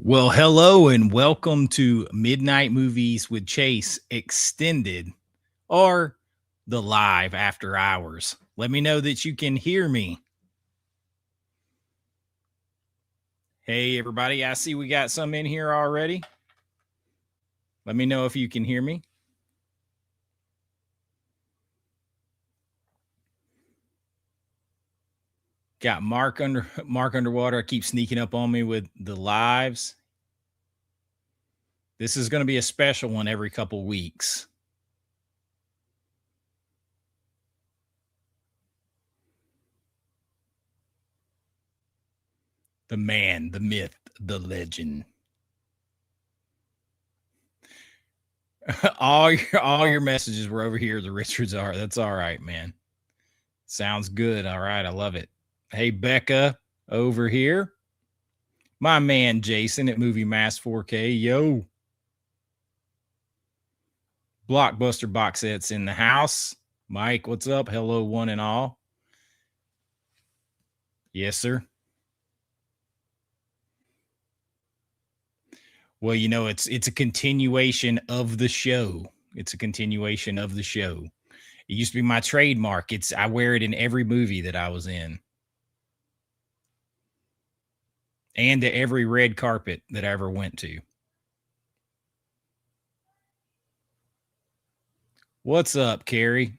Well, hello and welcome to Midnight Movies with Chase Extended or the live after hours. Let me know that you can hear me. Hey, everybody. I see we got some in here already. Let me know if you can hear me. Got Mark underwater. I keep sneaking up on me with the lives. This is going to be a special one every couple weeks. The man, the myth, the legend. all your messages were over here. The Richards are. That's all right, man. Sounds good. All right, I love it. Hey, Becca over here. My man Jason at Movie Mass 4K. Yo. Blockbuster box sets in the house. Mike, what's up? Hello, one and all. Yes, sir. Well, it's a continuation of the show. It's a continuation of the show. It used to be my trademark. I wear it in every movie that I was in. And to every red carpet that I ever went to. What's up, Carrie?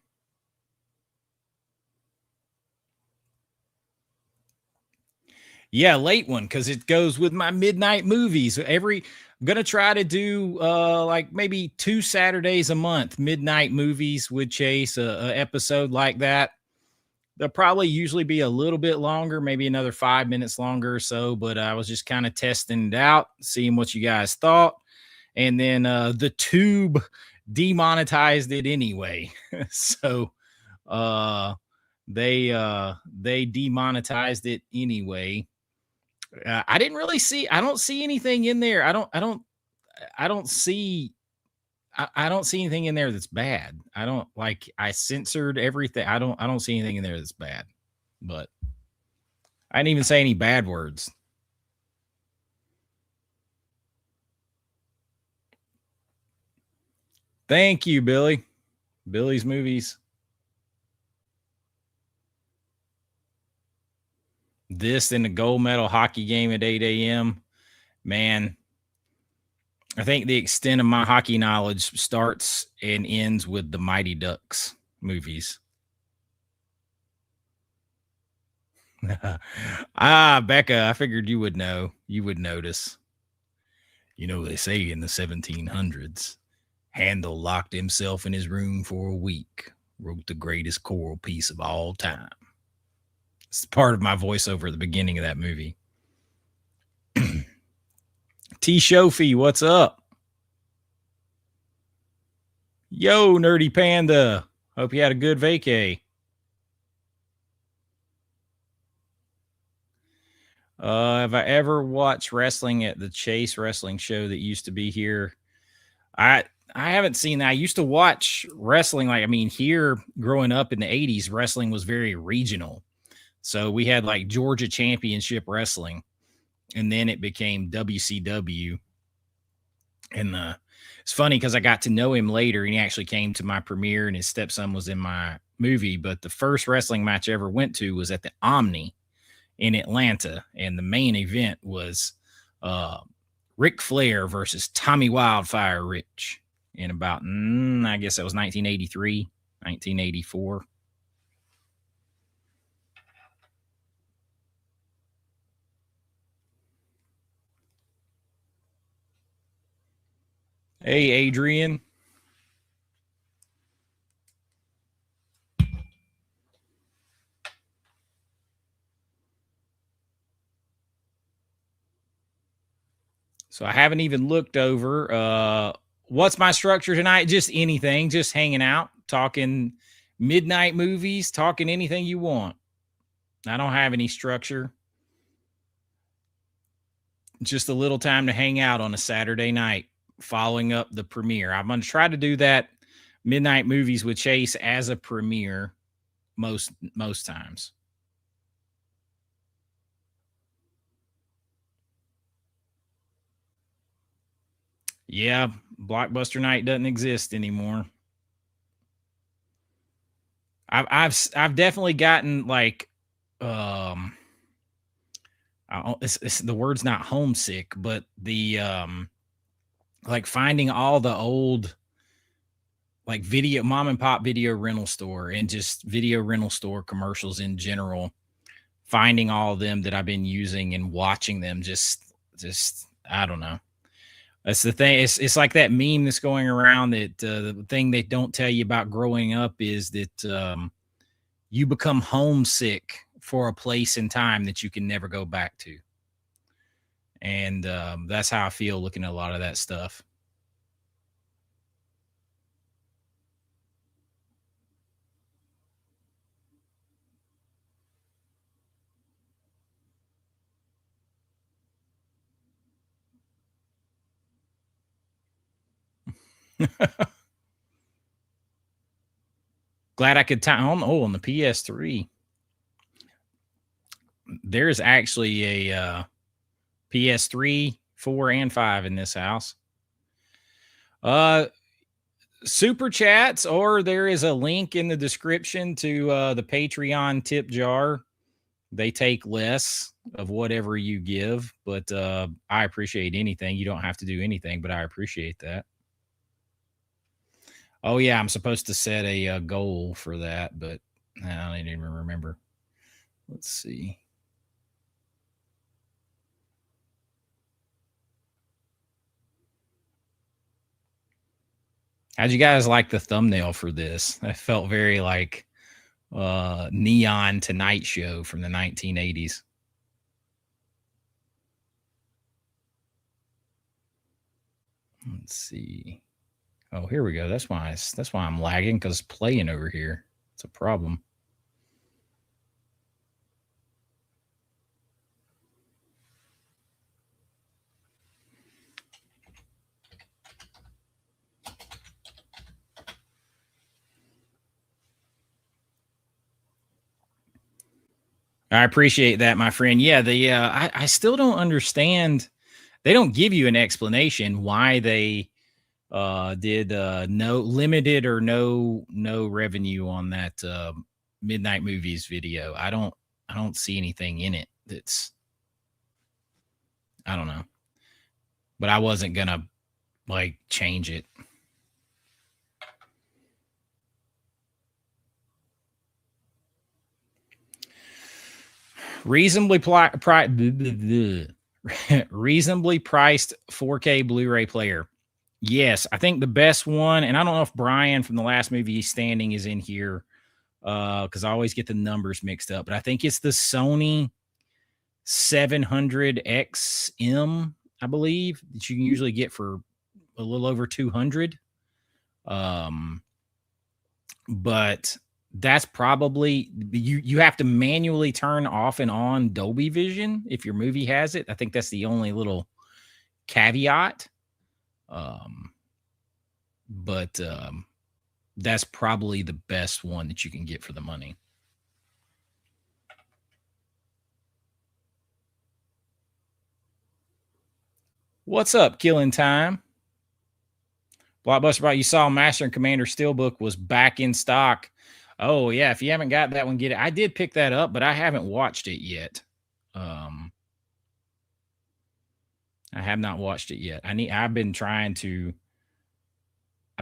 Yeah, late one because it goes with my midnight movies. I'm gonna try to do like maybe 2 Saturdays a month, midnight movies with Chase, a episode like that. They'll probably usually be a little bit longer, maybe another 5 minutes longer or so. But I was just kind of testing it out, seeing what you guys thought, and then the tube demonetized it anyway. So they demonetized it anyway. I didn't really see. I don't see anything in there. I don't see. I don't see anything in there that's bad. I don't like. I censored everything. I don't see anything in there that's bad. But I didn't even say any bad words. Thank you, Billy. Billy's movies. This and the gold medal hockey game at 8 a.m. Man, I think the extent of my hockey knowledge starts and ends with the Mighty Ducks movies. Becca, I figured you would know. You would notice. They say in the 1700s, Handel locked himself in his room for a week, wrote the greatest choral piece of all time. It's part of my voiceover at the beginning of that movie. T. Shofi, what's up? Yo, Nerdy Panda. Hope you had a good vacay. Have I ever watched wrestling at the Chase Wrestling Show that used to be here? I haven't seen that. I used to watch wrestling. Here growing up in the 80s, wrestling was very regional. So we had like Georgia Championship Wrestling, and then it became WCW. And it's funny because I got to know him later, and he actually came to my premiere, and his stepson was in my movie. But the first wrestling match I ever went to was at the Omni in Atlanta, and the main event was Ric Flair versus Tommy Wildfire Rich in about, I guess that was 1983, 1984. Hey, Adrian. So I haven't even looked over what's my structure tonight. Just anything, just hanging out, talking midnight movies, talking anything you want. I don't have any structure. Just a little time to hang out on a Saturday night following up the premiere. I'm going to try to do that midnight movies with Chase as a premiere most times. Yeah, Blockbuster Night doesn't exist anymore. I've definitely gotten like, um, it's the word's not homesick, but the like finding all the old like video mom and pop video rental store and just video rental store commercials in general, finding all of them that I've been using and watching them just I don't know. That's the thing. It's like that meme that's going around that the thing they don't tell you about growing up is that you become homesick for a place and time that you can never go back to. And that's how I feel looking at a lot of that stuff. Glad I could time on the PS3. There's actually a PS3, 4, and 5 in this house. Super chats, or there is a link in the description to the Patreon tip jar. They take less of whatever you give, but I appreciate anything. You don't have to do anything, but I appreciate that. Oh yeah, I'm supposed to set a goal for that, but I didn't even remember. Let's see. How'd you guys like the thumbnail for this? I felt very like Neon Tonight Show from the 1980s. Let's see. Oh, here we go. That's why I'm lagging, because it's playing over here. It's a problem. I appreciate that, my friend. Yeah, I still don't understand. They don't give you an explanation why they did no limited or no revenue on that Midnight Movies video. I don't see anything in it that's, I don't know. But I wasn't gonna like change it. Reasonably reasonably priced 4K Blu-ray player. Yes, I think the best one, and I don't know if Brian from the last movie Standing is in here, because I always get the numbers mixed up, but I think it's the Sony 700XM, I believe, that you can usually get for a little over 200. But that's probably, you have to manually turn off and on Dolby Vision if your movie has it. I think that's the only little caveat. But that's probably the best one that you can get for the money. What's up, Killing Time? Blockbuster, you saw Master and Commander Steelbook was back in stock. Oh yeah, if you haven't got that one, get it. I did pick that up, but I haven't watched it yet. I have not watched it yet. I've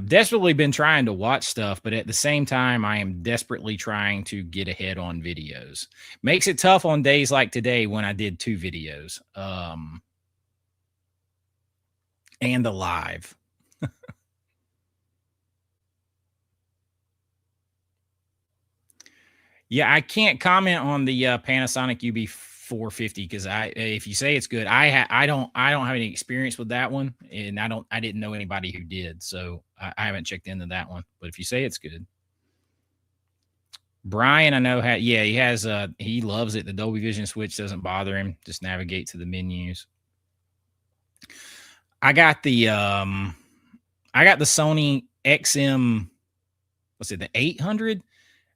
desperately been trying to watch stuff, but at the same time, I am desperately trying to get ahead on videos. Makes it tough on days like today when I did 2 videos. And a live. Yeah, I can't comment on the Panasonic UB450 because if you say it's good, I don't have any experience with that one, and I didn't know anybody who did, so I haven't checked into that one. But if you say it's good, Brian, I know he loves it. The Dolby Vision switch doesn't bother him. Just navigate to the menus. I got the Sony XM. What's it? The 800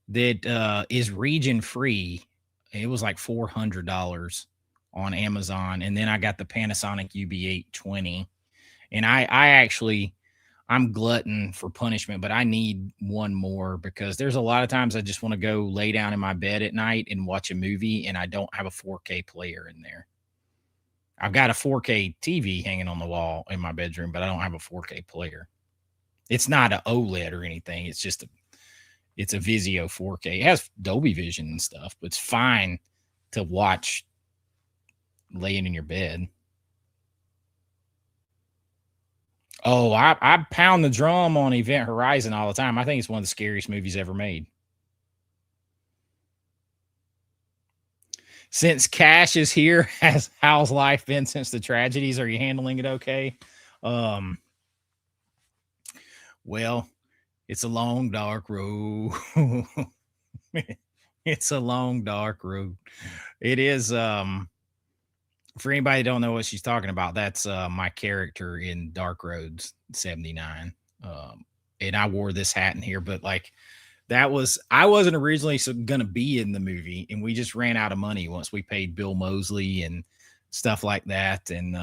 that is region free. It was like $400 on Amazon, and then I got the Panasonic UB820, And I'm glutton for punishment, but I need one more because there's a lot of times I just want to go lay down in my bed at night and watch a movie, and I don't have a 4K player in there. I've got a 4K TV hanging on the wall in my bedroom, but I don't have a 4K player. It's not an OLED or anything. It's a Vizio 4K. It has Dolby Vision and stuff, but it's fine to watch laying in your bed. Oh, I pound the drum on Event Horizon all the time. I think it's one of the scariest movies ever made. Since Cash is here, how's life been since the tragedies? Are you handling it okay? Well, it's a long, dark road. It's a long, dark road. It is. For anybody that don't know what she's talking about, that's my character in Dark Roads 79. And I wore this hat in here, but like I wasn't originally gonna be in the movie, and we just ran out of money once we paid Bill Moseley and stuff like that. And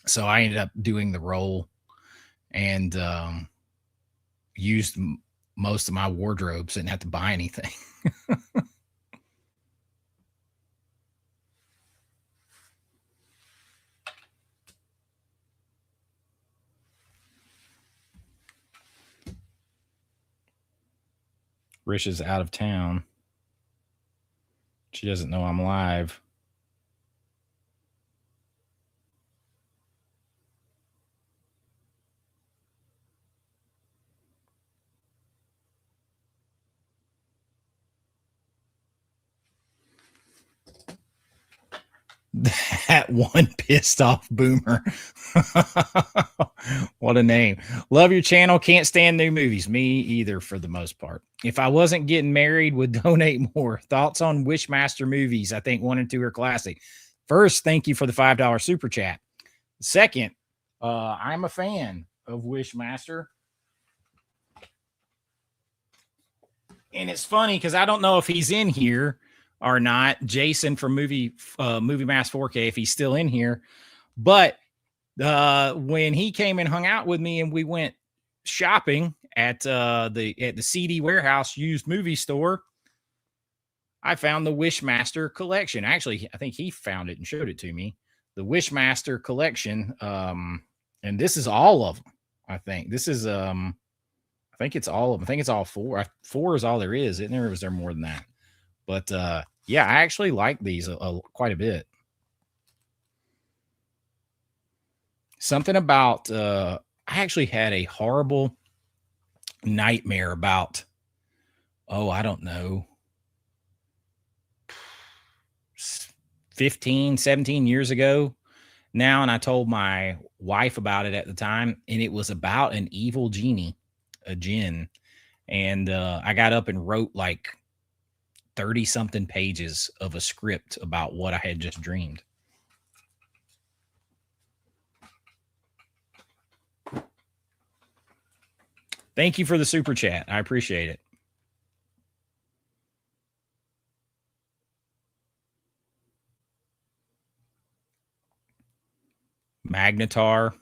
so I ended up doing the role and used most of my wardrobes, didn't have to buy anything. Risha's out of town. She doesn't know I'm live. That one pissed off boomer. What a name. Love your channel. Can't stand new movies. Me either, for the most part. If I wasn't getting married, would donate more. Thoughts on Wishmaster movies? I think 1 and 2 are classic. First, thank you for the $5 super chat. Second, I'm a fan of Wishmaster. And it's funny because I don't know if he's in here or not. Jason from Movie Mass 4K, if he's still in here. But when he came and hung out with me and we went shopping at the CD Warehouse used movie store, I found the Wishmaster collection. Actually, I think he found it and showed it to me. The Wishmaster collection. And this is all of them. I think this is I think it's all of them. I think it's all 4. 4 is all there is. Isn't there? Or was there more than that? But yeah, I actually like these quite a bit. Something about I actually had a horrible nightmare about, I don't know, 15, 17 years ago now. And I told my wife about it at the time, and it was about an evil genie, a djinn. And I got up and wrote like 30 something pages of a script about what I had just dreamed. Thank you for the super chat. I appreciate it. Magnetar.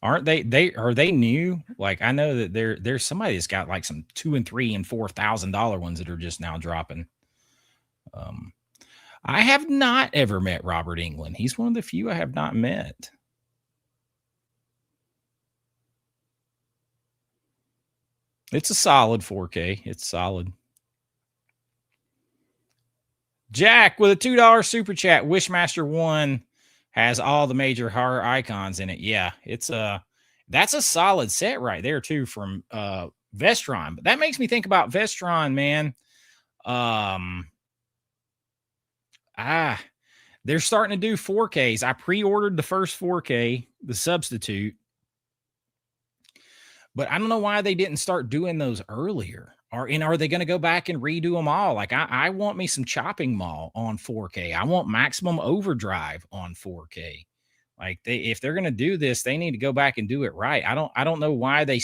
Aren't are they new? Like, I know that there's somebody that's got like some $2,000 and $3,000 and $4,000 ones that are just now dropping. I have not ever met Robert Englund. He's one of the few I have not met. It's a solid 4K. It's solid. Jack with a $2 super chat. Wishmaster 1 has all the major horror icons in it. Yeah, that's a solid set right there too from Vestron. But that makes me think about Vestron, man. They're starting to do 4Ks. I pre-ordered the first 4K, the substitute, but I don't know why they didn't start doing those earlier. Are they going to go back and redo them all? Like I want me some Chopping Mall on 4K. I want Maximum Overdrive on 4K. Like if they're going to do this, they need to go back and do it right. I don't know why they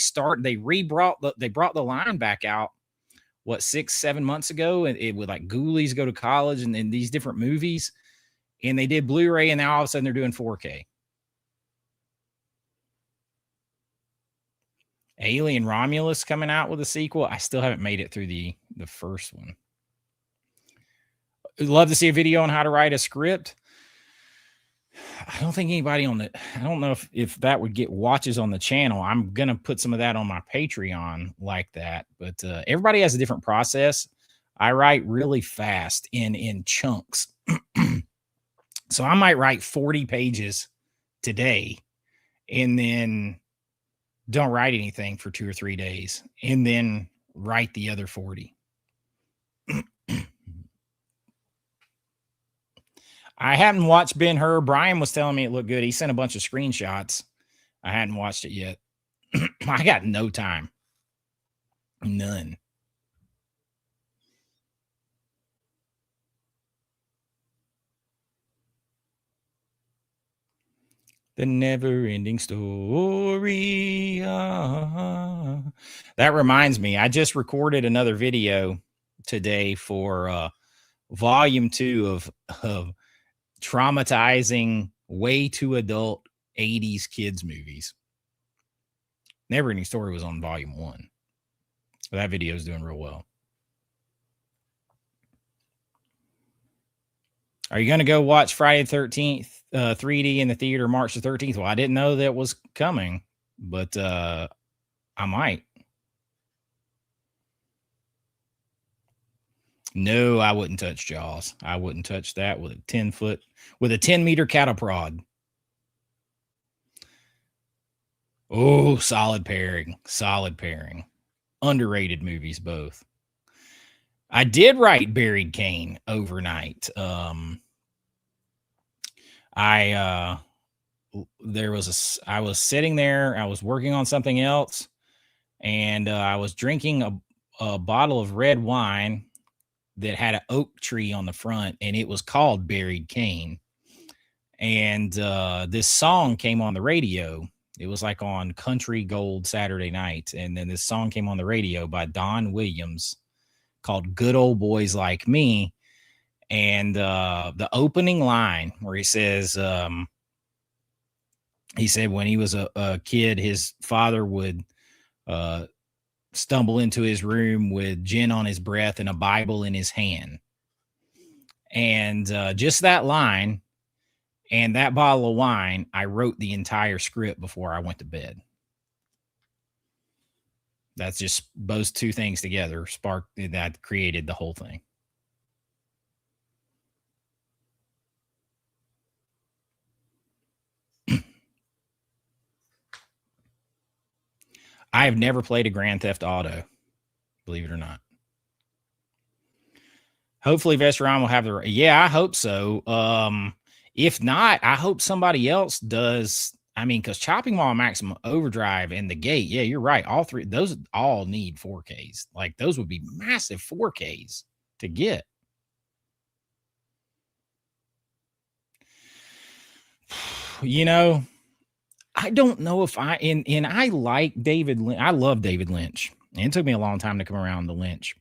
brought the line back out. What, 6-7 months ago, and it would like Ghoulies Go to College and these different movies, and they did Blu-ray, and now all of a sudden they're doing 4K. Alien Romulus coming out with a sequel. I still haven't made it through the first one. I'd love to see a video on how to write a script. I don't think anybody on the, I don't know if that would get watches on the channel. I'm going to put some of that on my Patreon like that, but everybody has a different process. I write really fast in chunks. So I might write 40 pages today and then don't write anything for 2 or 3 days and then write the other 40. I haven't watched Ben-Hur. Brian was telling me it looked good. He sent a bunch of screenshots. I hadn't watched it yet. I got no time. None. The never-ending story. That reminds me, I just recorded another video today for volume 2 of traumatizing, way too adult 80s kids movies. Never-ending Story was on volume 1. So that video is doing real well. Are you going to go watch Friday the 13th 3D in the theater March the 13th? Well, I didn't know that was coming, but I might. No, I wouldn't touch Jaws. I wouldn't touch that with a 10-meter cattle prod. Oh, solid pairing. Solid pairing. Underrated movies, both. I did write Buried Cane overnight. I was sitting there, I was working on something else, and I was drinking a bottle of red wine that had an oak tree on the front, and it was called Buried Cane. And this song came on the radio. It was like on Country Gold Saturday night. And then this song came on the radio by Don Williams called Good Old Boys Like Me. And the opening line where he says, he said when he was a kid, his father would stumble into his room with gin on his breath and a Bible in his hand. And just that line and that bottle of wine, I wrote the entire script before I went to bed. That's just those two things together sparked that created the whole thing. I have never played a Grand Theft Auto, believe it or not. Hopefully Vestron will have the, yeah, I hope so. If not, I hope somebody else does. I mean, because Chopping Mall Maximum Overdrive and The Gate, yeah, you're right. All three, those all need 4Ks. Like those would be massive 4Ks to get. You know, I don't know if and I like David Lynch. I love David Lynch. And it took me a long time to come around to Lynch.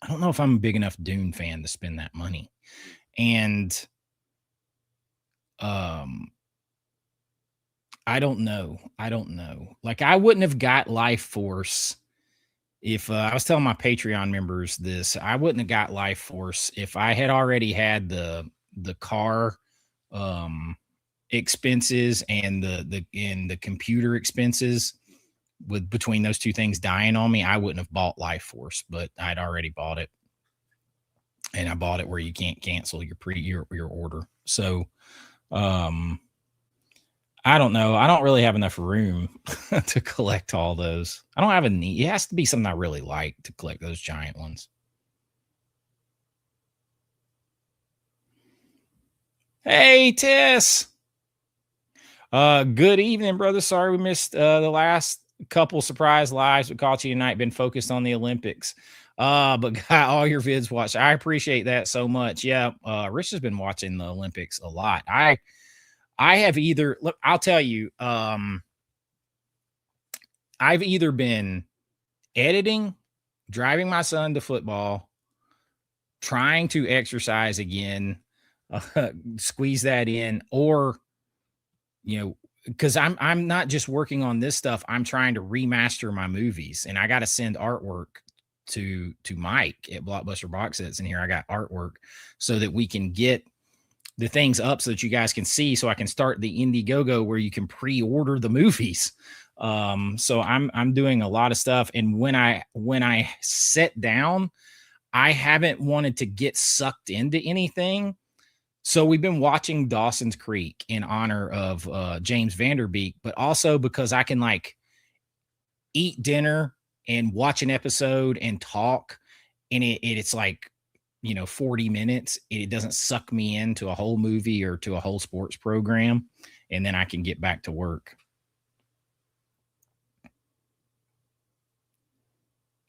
I don't know if I'm a big enough Dune fan to spend that money. And I don't know. Like I wouldn't have got Life Force if I was telling my Patreon members this. I wouldn't have got Life Force if I had already had the car expenses and the computer expenses with between those two things dying on me. I wouldn't have bought Life Force, but I'd already bought it. And I bought it where you can't cancel your order. So I don't know. I don't really have enough room to collect all those. I don't have a need. It has to be something I really like to collect those giant ones. Hey, Tess. Good evening, brother. Sorry we missed the last couple surprise lives. We caught you tonight. Been focused on the Olympics. But got all your vids watched. I appreciate that so much. Yeah, Rich has been watching the Olympics a lot. I have either, look, I'll tell you, I've either been editing, driving my son to football, trying to exercise again, squeeze that in, or, you know, because I'm not just working on this stuff. I'm trying to remaster my movies, and I got to send artwork to Mike at Blockbuster Box Sets. And here I got artwork so that we can get the things up so that you guys can see, so I can start the Indiegogo where you can pre-order the movies. So I'm doing a lot of stuff, and when I sit down, I haven't wanted to get sucked into anything. So we've been watching Dawson's Creek in honor of James Vanderbeek, but also because I can like eat dinner and watch an episode and talk, and it's like, 40 minutes. It doesn't suck me into a whole movie or to a whole sports program, and then I can get back to work.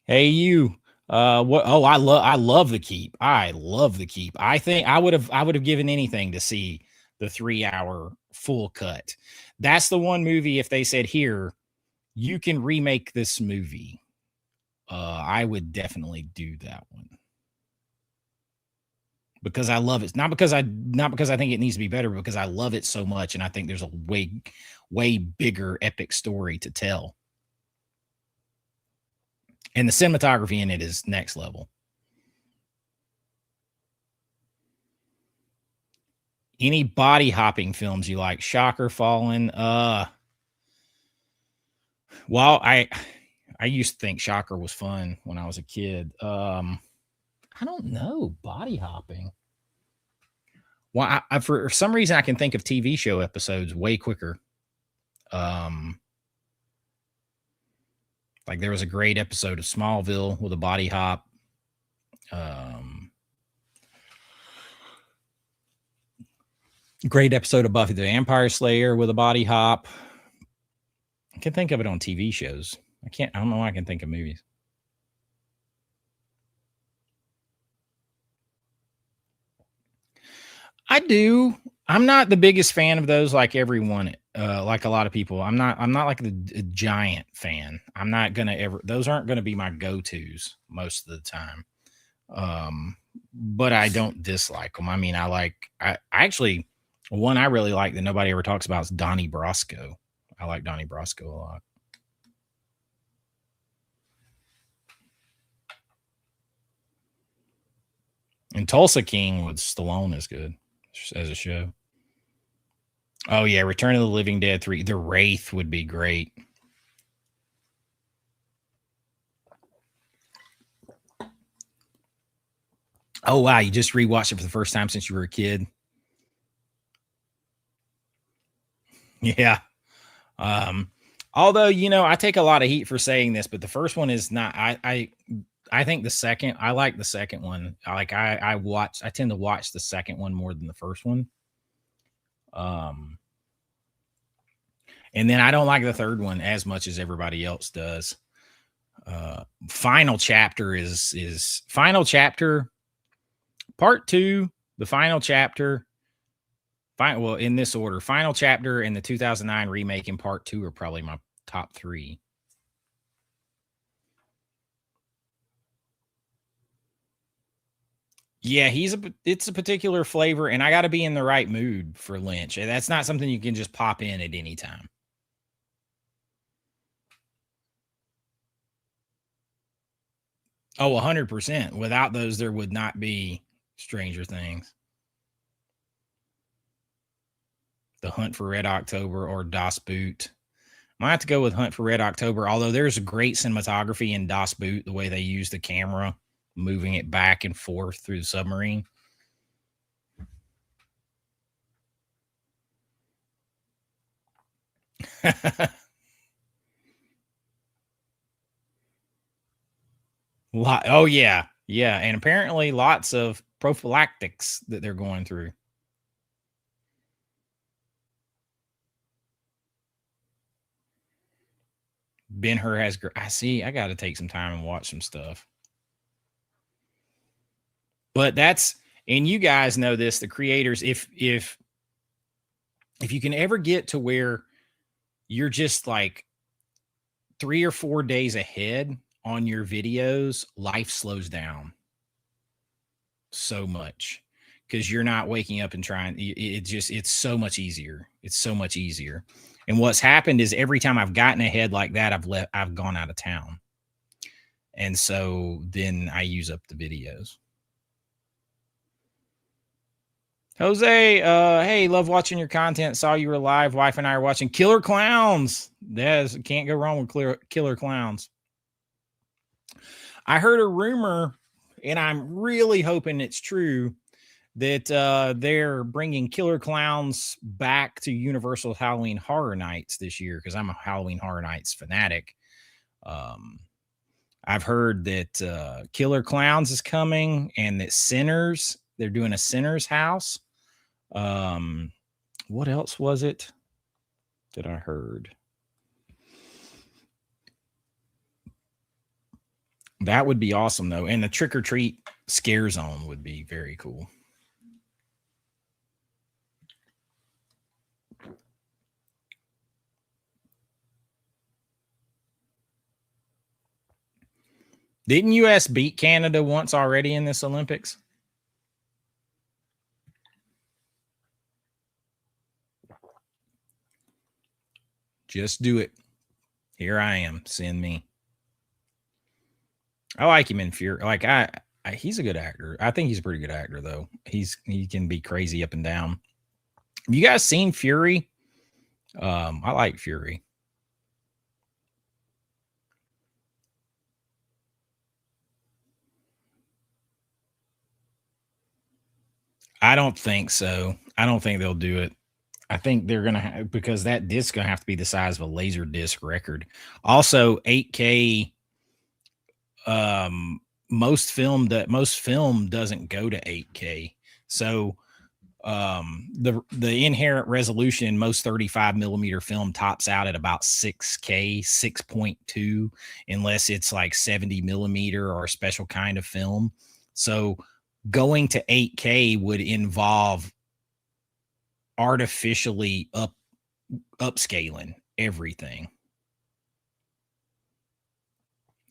Hey, you. What? Oh, I love The Keep. I love The Keep. I think I would have given anything to see the 3-hour full cut. That's the one movie, if they said, here, you can remake this movie, I would definitely do that one. Because I love it. Not because I think it needs to be better, because I love it so much, and I think there's a way bigger epic story to tell. And the cinematography in it is next level. Any body hopping films you like? Shocker, Fallen. Well, I used to think Shocker was fun when I was a kid. I don't know. Body hopping. Well, I for some reason I can think of TV show episodes way quicker. Like there was a great episode of Smallville with a body hop. Great episode of Buffy the Vampire Slayer with a body hop. I can think of it on TV shows. I don't know why I can think of movies. I do. I'm not the biggest fan of those, like everyone, like a lot of people. I'm not like a giant fan. I'm not gonna ever. Those aren't gonna be my go-tos most of the time. But I don't dislike them. I mean, I actually, one I really like that nobody ever talks about is Donnie Brasco. I like Donnie Brasco a lot. And Tulsa King with Stallone is good as a show. Oh yeah, Return of the Living Dead 3. The Wraith would be great. Oh wow, you just rewatched it for the first time since you were a kid. Yeah. Although, I take a lot of heat for saying this, but the first one is not. I think the second. I like the second one. I tend to watch the second one more than the first one. And then I don't like the third one as much as everybody else does. Final Chapter is Final Chapter Part 2, the Final Chapter. Well, in this order, Final Chapter and the 2009 remake in Part 2 are probably my top 3. Yeah, it's a particular flavor, and I got to be in the right mood for Lynch. That's not something you can just pop in at any time. Oh, 100%. Without those, there would not be Stranger Things. The Hunt for Red October or Das Boot. Might have to go with Hunt for Red October, although there's great cinematography in Das Boot, the way they use the camera, moving it back and forth through the submarine. Oh yeah, yeah, and apparently lots of prophylactics that they're going through. Ben-Hur has. I see. I got to take some time and watch some stuff. But and you guys know this, the creators. If you can ever get to where you're just like 3 or 4 days ahead on your videos, life slows down so much, because you're not waking up and trying. It's so much easier. It's so much easier. And what's happened is every time I've gotten ahead like that, I've gone out of town. And so then I use up the videos. Jose, hey, love watching your content. Saw you were live. Wife and I are watching Killer Clowns. Can't go wrong with Killer Clowns. I heard a rumor, and I'm really hoping it's true, that they're bringing Killer Clowns back to Universal Halloween Horror Nights this year, because I'm a Halloween Horror Nights fanatic. I've heard that Killer Clowns is coming, and that Sinners, they're doing a Sinners house. What else was it that I heard? That would be awesome, though. And the Trick or Treat Scare Zone would be very cool. Didn't US beat Canada once already in this Olympics? Just do it. Here I am. Send me. I like him in Fury. Like he's a good actor. I think he's a pretty good actor, though. He can be crazy up and down. Have you guys seen Fury? I like Fury. I don't think so. I don't think they'll do it. I think they're going to because that disc going to have to be the size of a laser disc record. Also, 8K. Most film doesn't go to 8K. So the inherent resolution in most 35 millimeter film tops out at about 6K, 6.2, unless it's like 70 millimeter or a special kind of film. So going to 8K would involve artificially upscaling everything,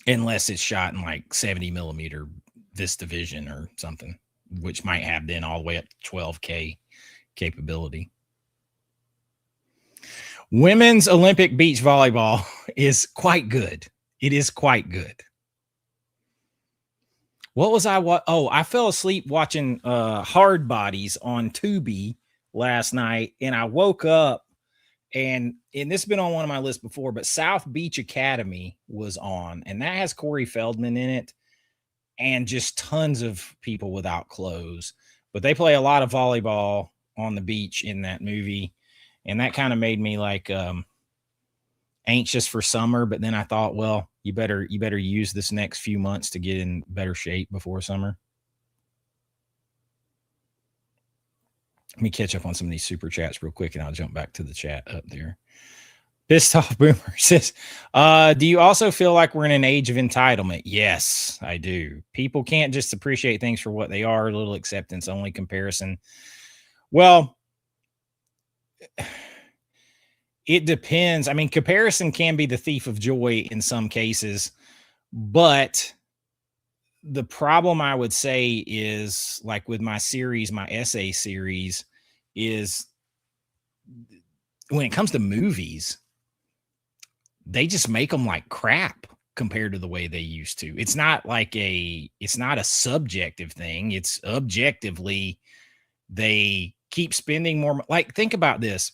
unless it's shot in like 70 millimeter VistaVision or something, which might have then all the way up to 12K capability. Women's Olympic beach volleyball is quite good. It is quite good. What was I? I fell asleep watching Hard Bodies on Tubi last night, and I woke up, and this has been on one of my lists before, but South Beach Academy was on, and that has Corey Feldman in it, and just tons of people without clothes. But they play a lot of volleyball on the beach in that movie, and that kind of made me like anxious for summer. But then I thought, well, you better use this next few months to get in better shape before summer. Let me catch up on some of these super chats real quick, and I'll jump back to the chat up there. Pissed Off Boomer says, do you also feel like we're in an age of entitlement? Yes, I do. People can't just appreciate things for what they are. A little acceptance, only comparison. Well, it depends. I mean, comparison can be the thief of joy in some cases, but the problem I would say is, like with my series, my essay series, is when it comes to movies, they just make them like crap compared to the way they used to. It's not a subjective thing. It's objectively, they keep spending more. Like, think about this.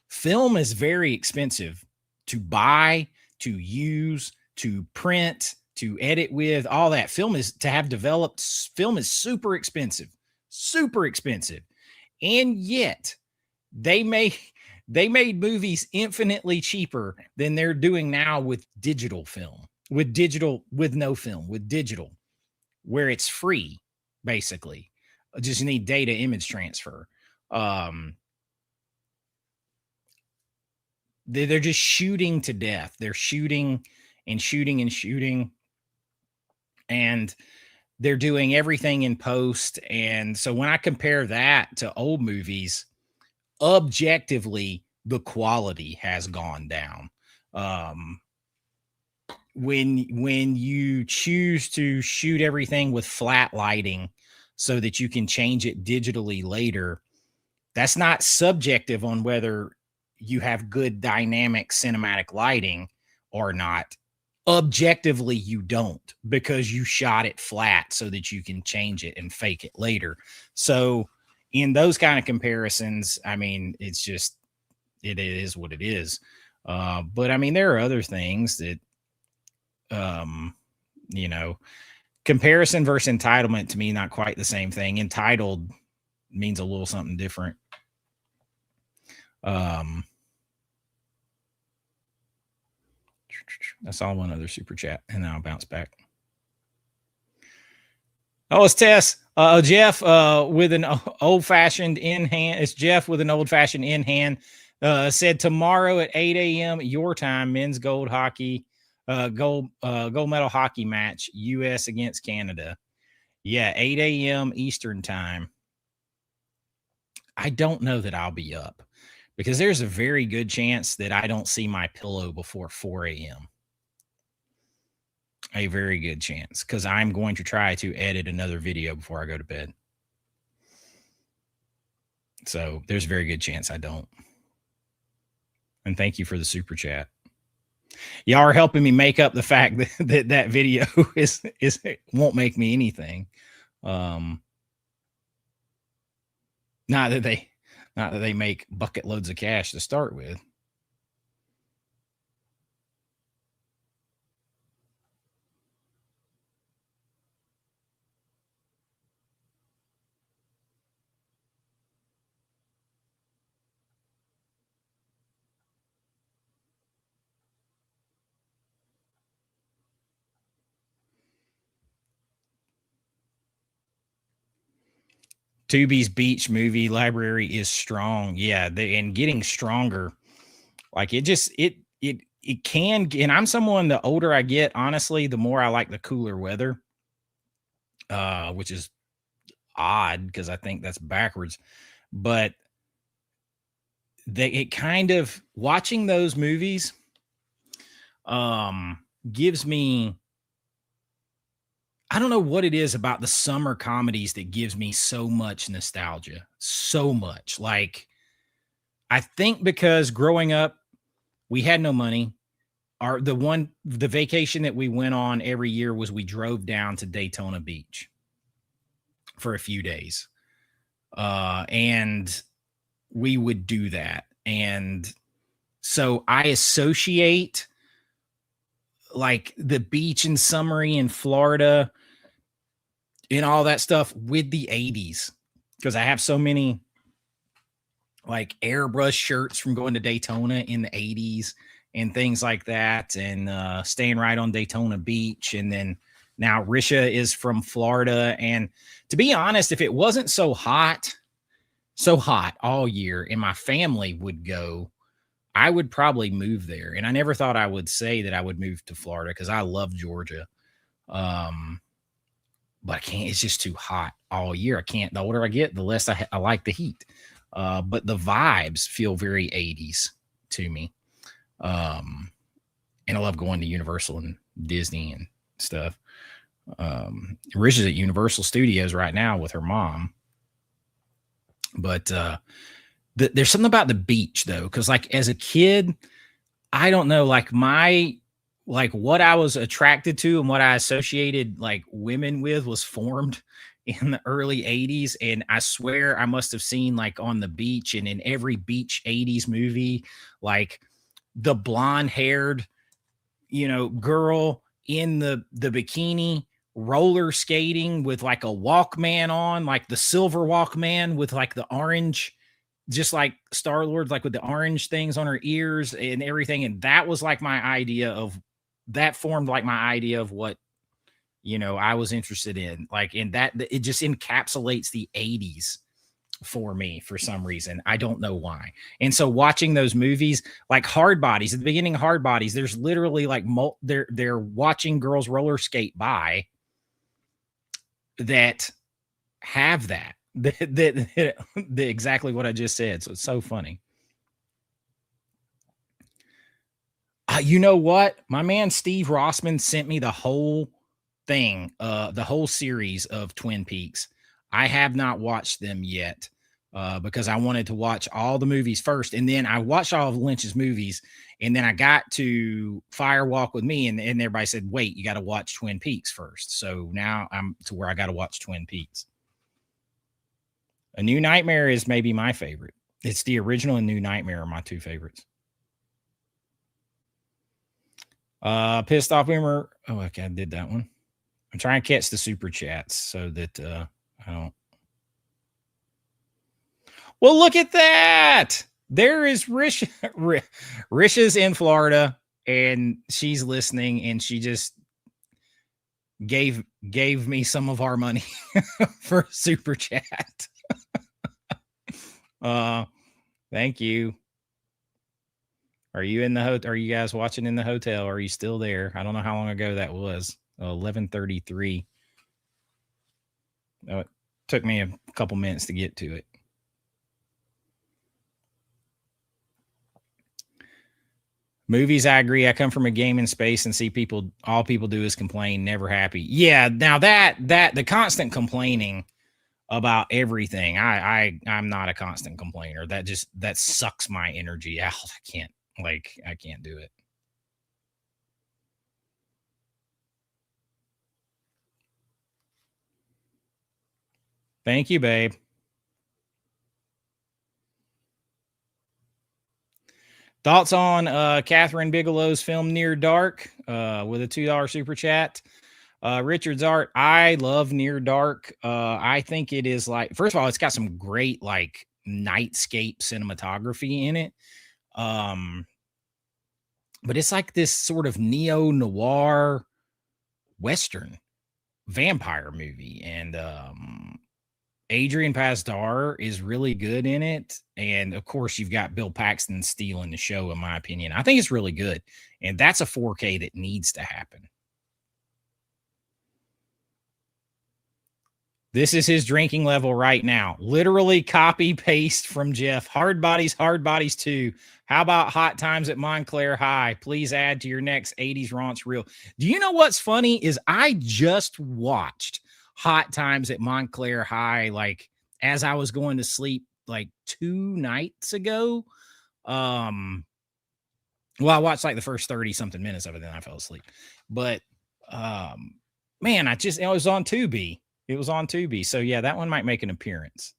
Film is very expensive to buy, to use, to print, to edit with. All that film is to have developed. Film is super expensive, and yet they made movies infinitely cheaper than they're doing now with digital film, with digital, where it's free, basically. Just need data image transfer. They're just shooting to death. They're shooting and shooting and shooting, and they're doing everything in post. And so when I compare that to old movies, objectively, the quality has gone down. When you choose to shoot everything with flat lighting, so that you can change it digitally later. That's not subjective on whether you have good dynamic cinematic lighting or not. Objectively, you don't, because you shot it flat so that you can change it and fake it later. So in those kind of comparisons, I mean, it's just, it is what it is. But I mean, there are other things that, you know, comparison versus entitlement, to me, not quite the same thing. Entitled means a little something different. I saw one other super chat and then I'll bounce back. Oh, it's Tess. Jeff with an old fashioned in hand. It's Jeff with an old fashioned in hand. Said tomorrow at 8 a.m. your time, men's gold hockey, gold medal hockey match, U.S. against Canada. Yeah, 8 a.m. Eastern time. I don't know that I'll be up, because there's a very good chance that I don't see my pillow before 4 a.m. A very good chance, because I'm going to try to edit another video before I go to bed. So there's a very good chance I don't. And thank you for the super chat. Y'all are helping me make up the fact that video is won't make me anything. Not that they make bucket loads of cash to start with. Tubi's beach movie library is strong. Yeah, and getting stronger. Like it can. And I'm someone, the older I get, honestly, the more I like the cooler weather, which is odd because I think that's backwards. But it kind of, watching those movies gives me, I don't know what it is about the summer comedies that gives me so much nostalgia. So much. Like, I think because growing up, we had no money. The vacation that we went on every year was we drove down to Daytona Beach for a few days. And we would do that. And so I associate like the beach and summery in Florida and all that stuff with the 80s, because I have so many like airbrush shirts from going to Daytona in the 80s and things like that, and staying right on Daytona Beach. And then now Risha is from Florida. And to be honest, if it wasn't so hot all year and my family would go, I would probably move there. And I never thought I would say that I would move to Florida because I love Georgia. But I can't, it's just too hot all year. I can't, the older I get, the less I like the heat. But the vibes feel very 80s to me. And I love going to Universal and Disney and stuff. Rich is at Universal Studios right now with her mom. But there's something about the beach though, because like as a kid, I don't know, like what I was attracted to and what I associated like women with was formed in the early 80s. And I swear I must have seen like on the beach and in every beach 80s movie, like the blonde haired, girl in the bikini roller skating with like a Walkman on, like the silver Walkman with like the orange, just like Star-Lord, like with the orange things on her ears and everything. And that was like my idea of, that formed like my idea of what, I was interested in. Like in that, it just encapsulates the 80s for me for some reason. I don't know why. And so watching those movies, like Hard Bodies, at the beginning of Hard Bodies, there's literally like they're watching girls roller skate by that have that exactly what I just said. So it's so funny. You know what? My man Steve Rossman sent me the whole thing, the whole series of Twin Peaks. I have not watched them yet because I wanted to watch all the movies first. And then I watched all of Lynch's movies. And then I got to Fire Walk with Me, and everybody said, wait, you got to watch Twin Peaks first. So now I'm to where I got to watch Twin Peaks. A New Nightmare is maybe my favorite. It's the original and New Nightmare are my two favorites. Pissed Off Boomer. Oh, okay, I did that one. I'm trying to catch the super chats so that I don't. Well, look at that. There is Rish. Risha's in Florida, and she's listening, and she just gave me some of our money for super chat. Thank you. Are you in the hotel? Are you guys watching in the hotel? Are you still there? I don't know how long ago that was. 11:33. Oh, it took me a couple minutes to get to it. Movies, I agree. I come from a gaming space and see people, all people do is complain, never happy. Yeah, now that the constant complaining about everything, I'm not a constant complainer. That sucks my energy out. I can't do it. Thank you, babe. Thoughts on Catherine Bigelow's film Near Dark with a $2 super chat. Richard's art. I love Near Dark. I think it is like, first of all, it's got some great like nightscape cinematography in it. But it's like this sort of neo-noir Western vampire movie. And Adrian Pasdar is really good in it. And of course, you've got Bill Paxton stealing the show, in my opinion. I think it's really good. And that's a 4K that needs to happen. This is his drinking level right now. Literally copy paste from Jeff. Hard Bodies 2. How about Hot Times at Montclair High? Please add to your next 80s raunch reel. Do you know what's funny is I just watched Hot Times at Montclair High like as I was going to sleep like 2 nights ago. Well, I watched like the first 30 something minutes of it, then I fell asleep. But man, it was on Tubi. It was on Tubi. So yeah, that one might make an appearance.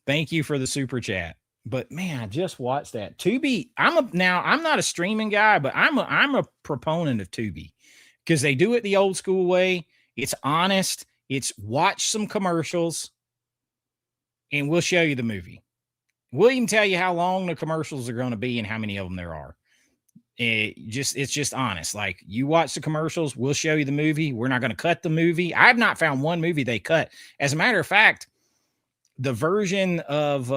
Thank you for the super chat. But man, I just watched that. Tubi, I'm not a streaming guy, but I'm a proponent of Tubi because they do it the old school way. It's honest. It's watch some commercials and we'll show you the movie. We'll even tell you how long the commercials are going to be and how many of them there are. It's just honest. Like you watch the commercials, we'll show you the movie. We're not going to cut the movie. I've not found one movie they cut. As a matter of fact, the version of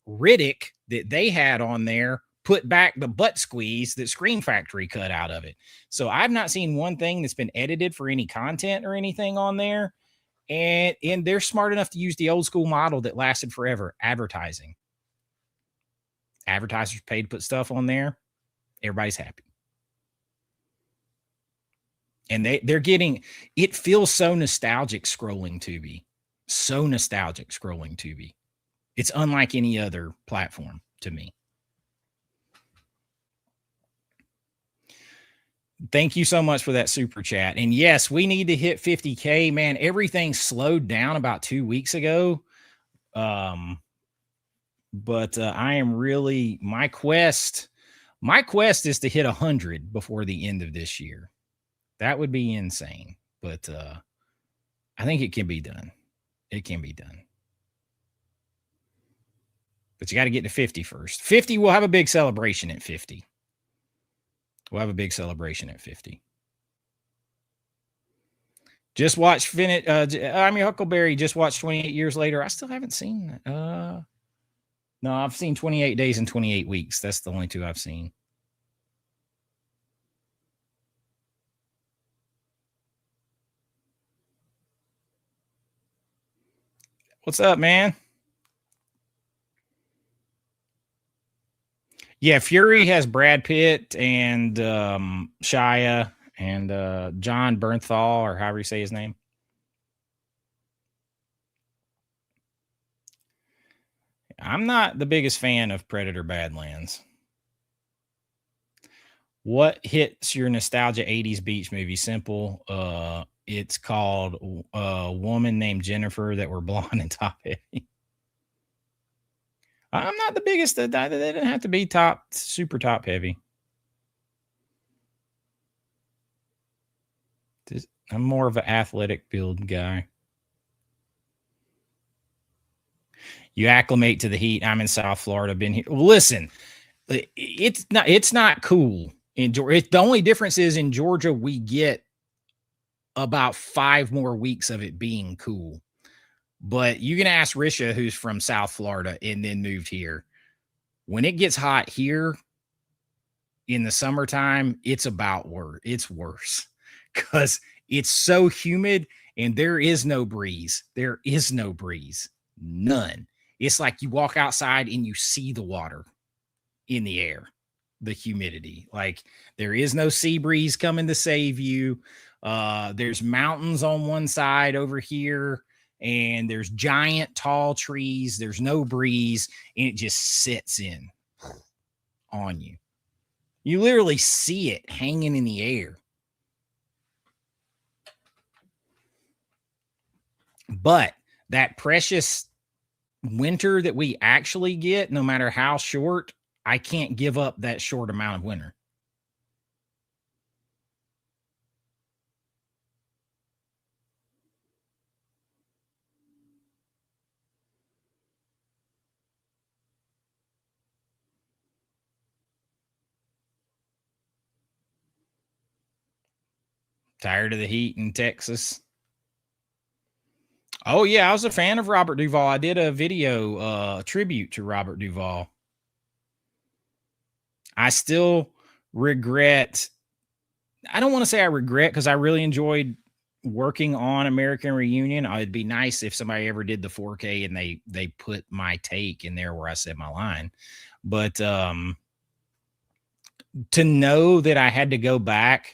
Riddick that they had on there put back the butt squeeze that Scream Factory cut out of it. So I've not seen one thing that's been edited for any content or anything on there. And they're smart enough to use the old school model that lasted forever, advertising. Advertisers paid to put stuff on there. Everybody's happy. And they're getting, it feels so nostalgic scrolling Tubi. So nostalgic scrolling Tubi. It's unlike any other platform to me. Thank you so much for that super chat. And yes, we need to hit 50K, man. Everything slowed down about 2 weeks ago. But I am really, my quest is to hit 100 before the end of this year. That would be insane. But I think it can be done. It can be done. But you got to get to 50 first. 50, we'll have a big celebration at 50. We'll have a big celebration at 50. Just watch I'm your Huckleberry. Just watched 28 Years Later. I still haven't seen that. No, I've seen 28 Days and 28 Weeks. That's the only two I've seen. What's up, man? Yeah, Fury has Brad Pitt and Shia and John Bernthal, or however you say his name. I'm not the biggest fan of Predator Badlands. What hits your nostalgia 80s beach movie? Simple. It's called A Woman Named Jennifer That Were Blonde and Top Heavy. I'm not the biggest. They didn't have to be super top heavy. I'm more of an athletic build guy. You acclimate to the heat. I'm in South Florida. Been here. Listen, it's not cool in Georgia. The only difference is in Georgia we get about 5 more weeks of it being cool. But you can ask Risha, who's from South Florida and then moved here. When it gets hot here in the summertime, it's worse because it's so humid and there is no breeze. There is no breeze. None. It's like you walk outside and you see the water in the air, the humidity. Like there is no sea breeze coming to save you. There's mountains on one side over here, and there's giant tall trees. There's no breeze, and it just sits in on you. You literally see it hanging in the air. But that precious winter that we actually get, no matter how short, I can't give up that short amount of winter. Tired of the heat in Texas? Oh yeah, I was a fan of Robert Duvall. I did a video tribute to Robert Duvall. I still regret. I don't want to say I regret because I really enjoyed working on American Reunion. It'd be nice if somebody ever did the 4K and they put my take in there where I said my line. But to know that I had to go back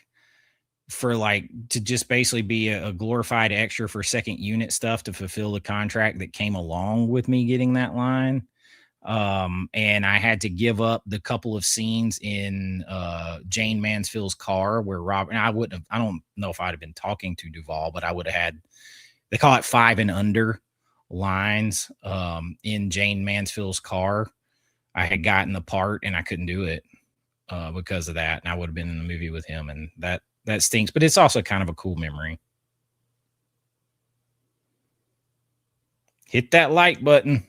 for to just basically be a glorified extra for second unit stuff to fulfill the contract that came along with me getting that line. And I had to give up the couple of scenes in Jane Mansfield's car where Robert, and I don't know if I'd have been talking to Duvall, but I would have had, they call it 5 and under lines in Jane Mansfield's car. I had gotten the part and I couldn't do it because of that. And I would have been in the movie with him, and that stinks, but it's also kind of a cool memory. Hit that like button.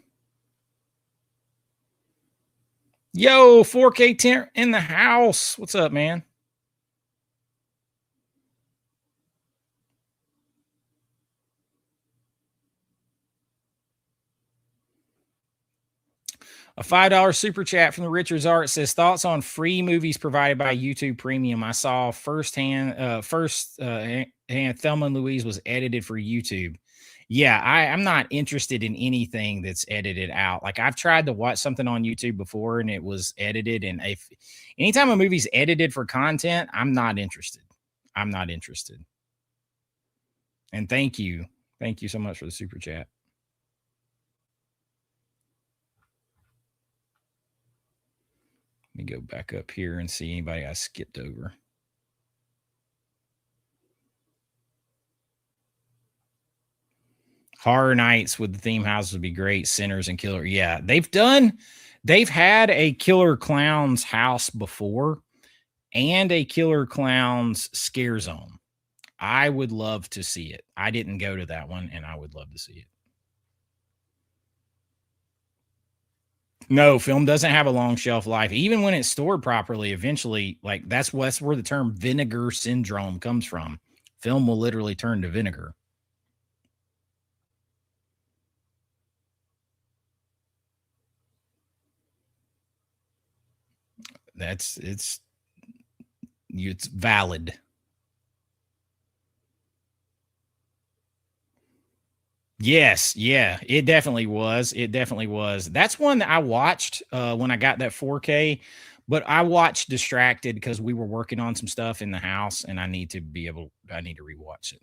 Yo, 4K tent in the house. What's up, man? A $5 super chat from the Richards Art says, thoughts on free movies provided by YouTube Premium. I saw firsthand Thelma and Louise was edited for YouTube. Yeah, I'm not interested in anything that's edited out. Like I've tried to watch something on YouTube before and it was edited. And if anytime a movie's edited for content, I'm not interested. I'm not interested. And thank you. Thank you so much for the super chat. Let me go back up here and see anybody I skipped over. Horror Nights with the theme houses would be great. Sinners and Killer. Yeah, they've had a Killer Clowns house before and a Killer Clowns scare zone. I would love to see it. I didn't go to that one, and I would love to see it. No, film doesn't have a long shelf life. Even when it's stored properly, eventually, like that's where the term vinegar syndrome comes from. Film will literally turn to vinegar. It's valid. Yes, yeah, it definitely was. It definitely was. That's one that I watched when I got that 4K, But I watched distracted because we were working on some stuff in the house, and I need to rewatch it.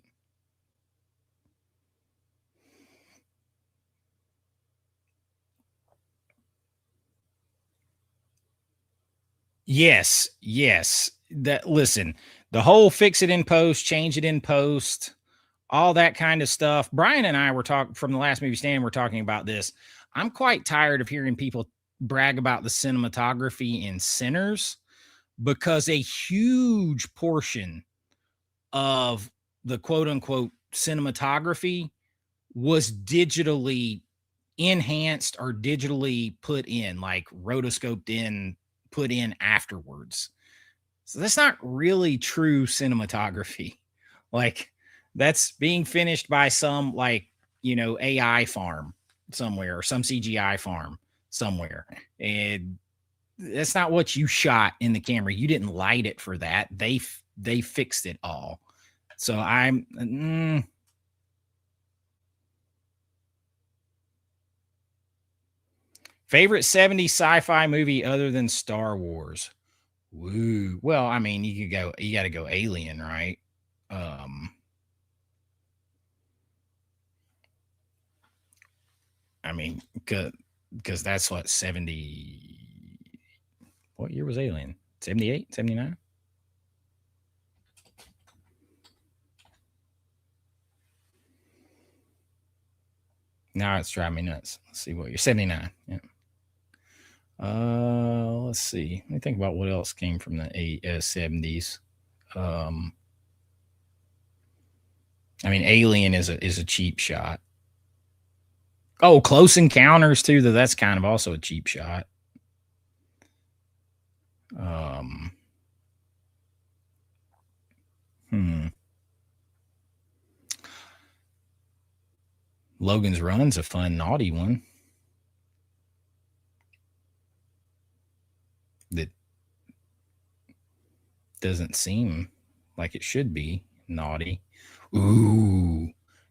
Yes, yes. That listen, the whole fix it in post, change it in post, all that kind of stuff. Brian and I were talking from the last movie stand. We're talking about this. I'm quite tired of hearing people brag about the cinematography in Sinners because a huge portion of the quote unquote cinematography was digitally enhanced or digitally put in, like rotoscoped in, put in afterwards. So that's not really true cinematography. Like that's being finished by some like, AI farm somewhere or some CGI farm somewhere. And that's not what you shot in the camera. You didn't light it for that. They fixed it all. So favorite 70s sci-fi movie other than Star Wars. Woo. Well, I mean, you got to go Alien, right? I mean, because that's what 70. What year was Alien? 78, 79? Now it's driving me nuts. Let's see what you're 79. Yeah. Let's see. Let me think about what else came from the 70s. I mean, Alien is a cheap shot. Oh, Close Encounters too. That's kind of also a cheap shot. Logan's Run's a fun, naughty one. That doesn't seem like it should be naughty. Ooh.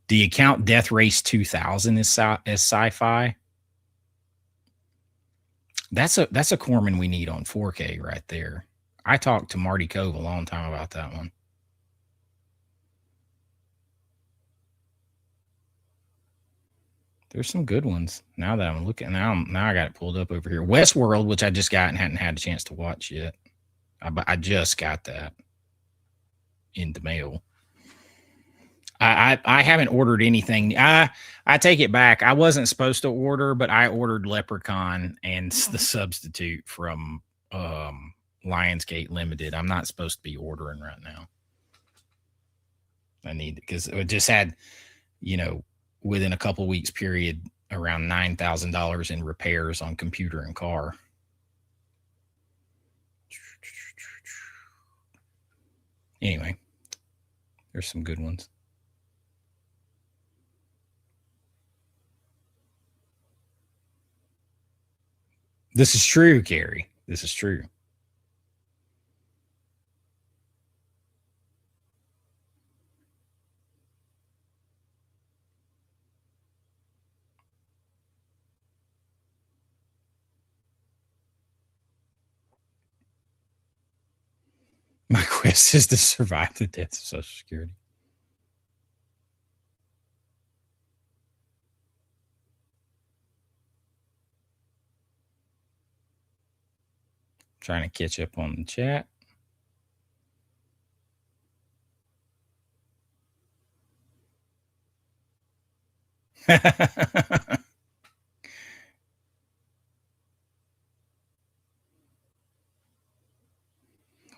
Do you count Death Race 2000 as sci-fi? That's a Corman we need on 4K right there. I talked to Marty Cove a long time about that one. There's some good ones. Now that I'm looking, now I got it pulled up over here. Westworld, which I just got and hadn't had a chance to watch yet. I just got that in the mail. I haven't ordered anything. I take it back. I wasn't supposed to order, but I ordered Leprechaun and the Substitute from Lionsgate Limited. I'm not supposed to be ordering right now. I need, because it just had, within a couple weeks period, around $9,000 in repairs on computer and car. Anyway, there's some good ones. This is true, Gary. This is true. My quest is to survive the death of Social Security. Trying to catch up on the chat.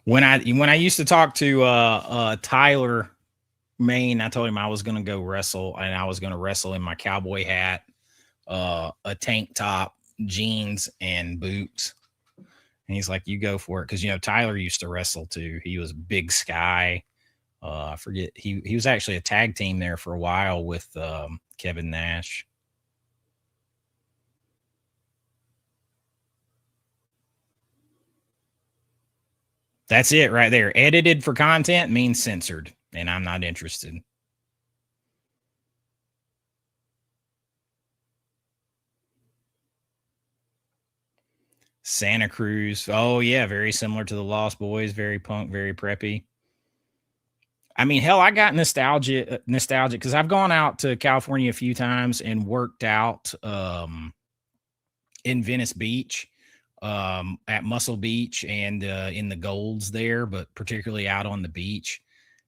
when I used to talk to Tyler Maine, I told him I was going to go wrestle, and I was going to wrestle in my cowboy hat, a tank top, jeans, and boots. And he's like, "You go for it," because Tyler used to wrestle too. He was Big Sky. I forget, he was actually a tag team there for a while with Kevin Nash. That's it right there. Edited for content means censored, and I'm not interested. Santa Cruz. Oh yeah, very similar to the Lost Boys. Very punk, very preppy. I mean, hell, I got nostalgic because I've gone out to California a few times and worked out in Venice Beach, at Muscle Beach and in the Golds there, but particularly out on the beach.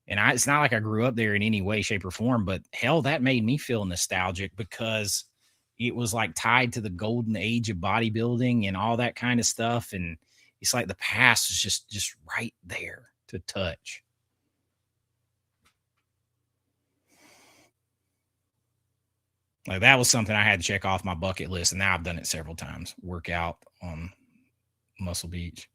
And it's not like I grew up there in any way, shape, or form, but hell, that made me feel nostalgic because it was like tied to the golden age of bodybuilding and all that kind of stuff. And it's like the past is just right there to touch. Like that was something I had to check off my bucket list, and now I've done it several times. Work out on Muscle Beach.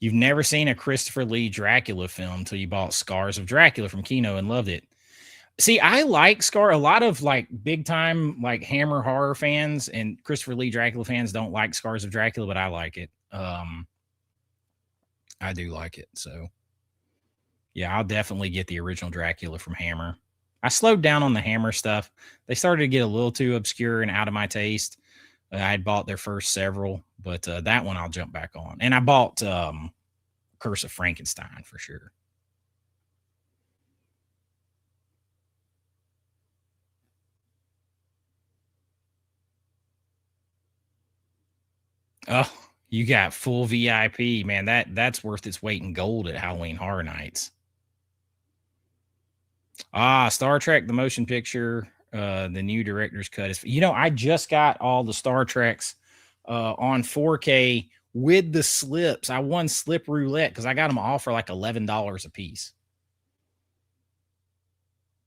You've never seen a Christopher Lee Dracula film until you bought Scars of Dracula from Kino and loved it. See, I like Scar. A lot of like big time like Hammer horror fans and Christopher Lee Dracula fans don't like Scars of Dracula, but I like it. I do like it. So yeah, I'll definitely get the original Dracula from Hammer. I slowed down on the Hammer stuff. They started to get a little too obscure and out of my taste. I had bought their first several, but that one I'll jump back on. And I bought Curse of Frankenstein for sure. Oh, you got full VIP, man. That's worth its weight in gold at Halloween Horror Nights. Ah, Star Trek the motion picture, the new director's cut is. I just got all the Star Treks on 4K with the slips. I won slip roulette because I got them all for like $11 a piece.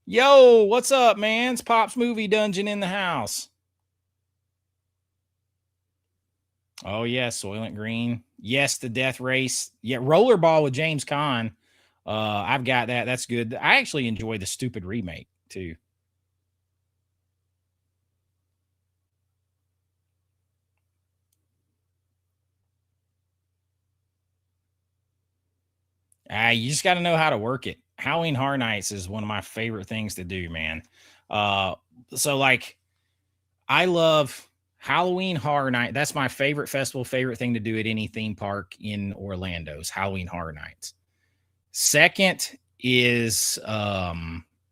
Yo, what's up, man? It's Pop's Movie Dungeon in the house. Oh yeah, Soylent Green. Yes, the Death Race. Yeah, Rollerball with James Caan. I've got that. That's good. I actually enjoy the stupid remake too. You just got to know how to work it. Halloween Horror Nights is one of my favorite things to do, man. So like, I love Halloween Horror Night. That's my favorite festival, favorite thing to do at any theme park in Orlando's Halloween Horror Nights. Second is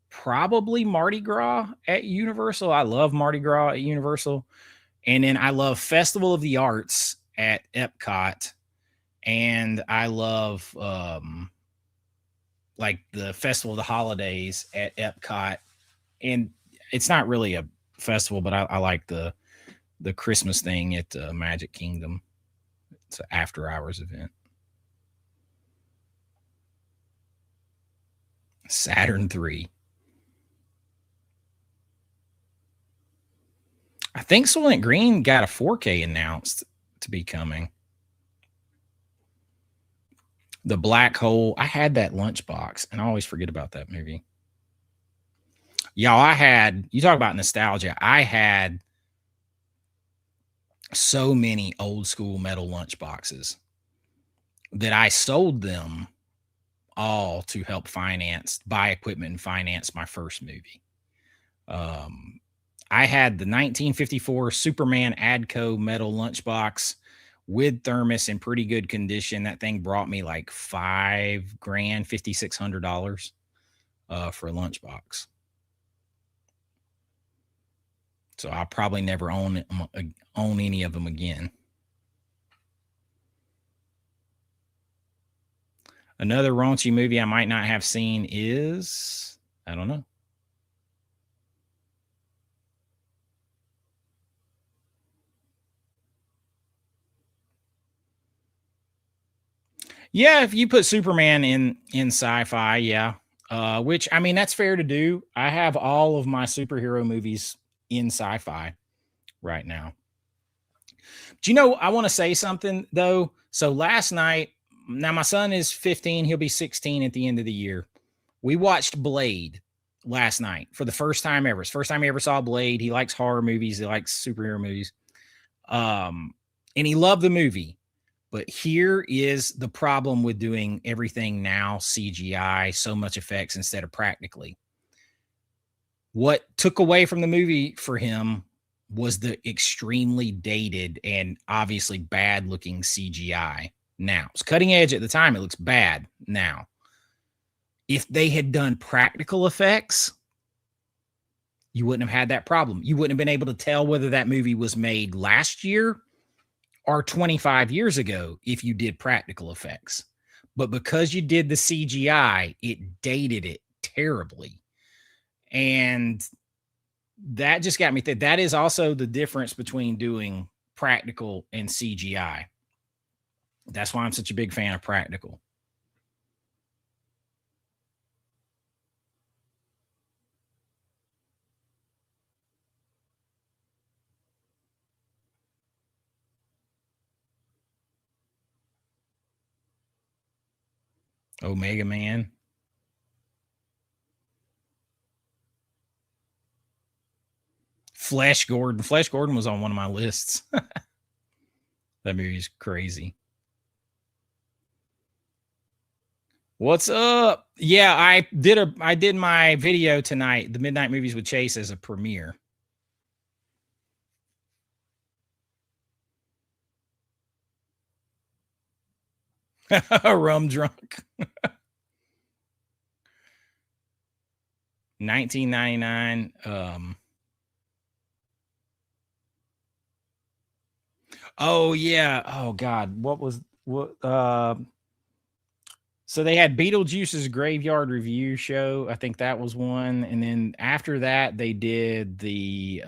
probably Mardi Gras at Universal. I love Mardi Gras at Universal. And then I love Festival of the Arts at Epcot. And I love like the Festival of the Holidays at Epcot. And it's not really a festival, but I like the Christmas thing at Magic Kingdom. It's an after hours event. Saturn 3. I think Soylent Green got a 4K announced to be coming. The Black Hole. I had that lunchbox, and I always forget about that movie. Y'all, you talk about nostalgia. I had so many old school metal lunchboxes that I sold them all to help buy equipment and finance my first movie. I had the 1954 Superman Adco metal lunchbox with thermos in pretty good condition. That thing brought me like $5,000, $5,600 for a lunchbox. So I'll probably never own any of them again. Another raunchy movie I might not have seen is, I don't know. Yeah, if you put Superman in sci-fi, yeah. Which, I mean, that's fair to do. I have all of my superhero movies in sci-fi right now. Do you know, I want to say something though. So last night, now my son is 15, he'll be 16 at the end of the year. We watched Blade last night for the first time ever. It's the first time he ever saw Blade. He likes horror movies, he likes superhero movies. And he loved the movie. But here is the problem with doing everything now CGI, so much effects instead of practically. What took away from the movie for him was the extremely dated and obviously bad looking CGI. Now, it's cutting edge at the time. It looks bad now. If they had done practical effects, you wouldn't have had that problem. You wouldn't have been able to tell whether that movie was made last year or 25 years ago if you did practical effects. But because you did the CGI, it dated it terribly. And that just got me thinking. That is also the difference between doing practical and CGI. That's why I'm such a big fan of practical. Omega Man. Flash Gordon. Flash Gordon was on one of my lists. That movie's crazy. What's up? Yeah, I did my video tonight, the Midnight Movies with Chase, as a premiere. Rum drunk. 1999. Oh yeah. Oh God. So they had Beetlejuice's Graveyard Review show. I think that was one. And then after that, they did the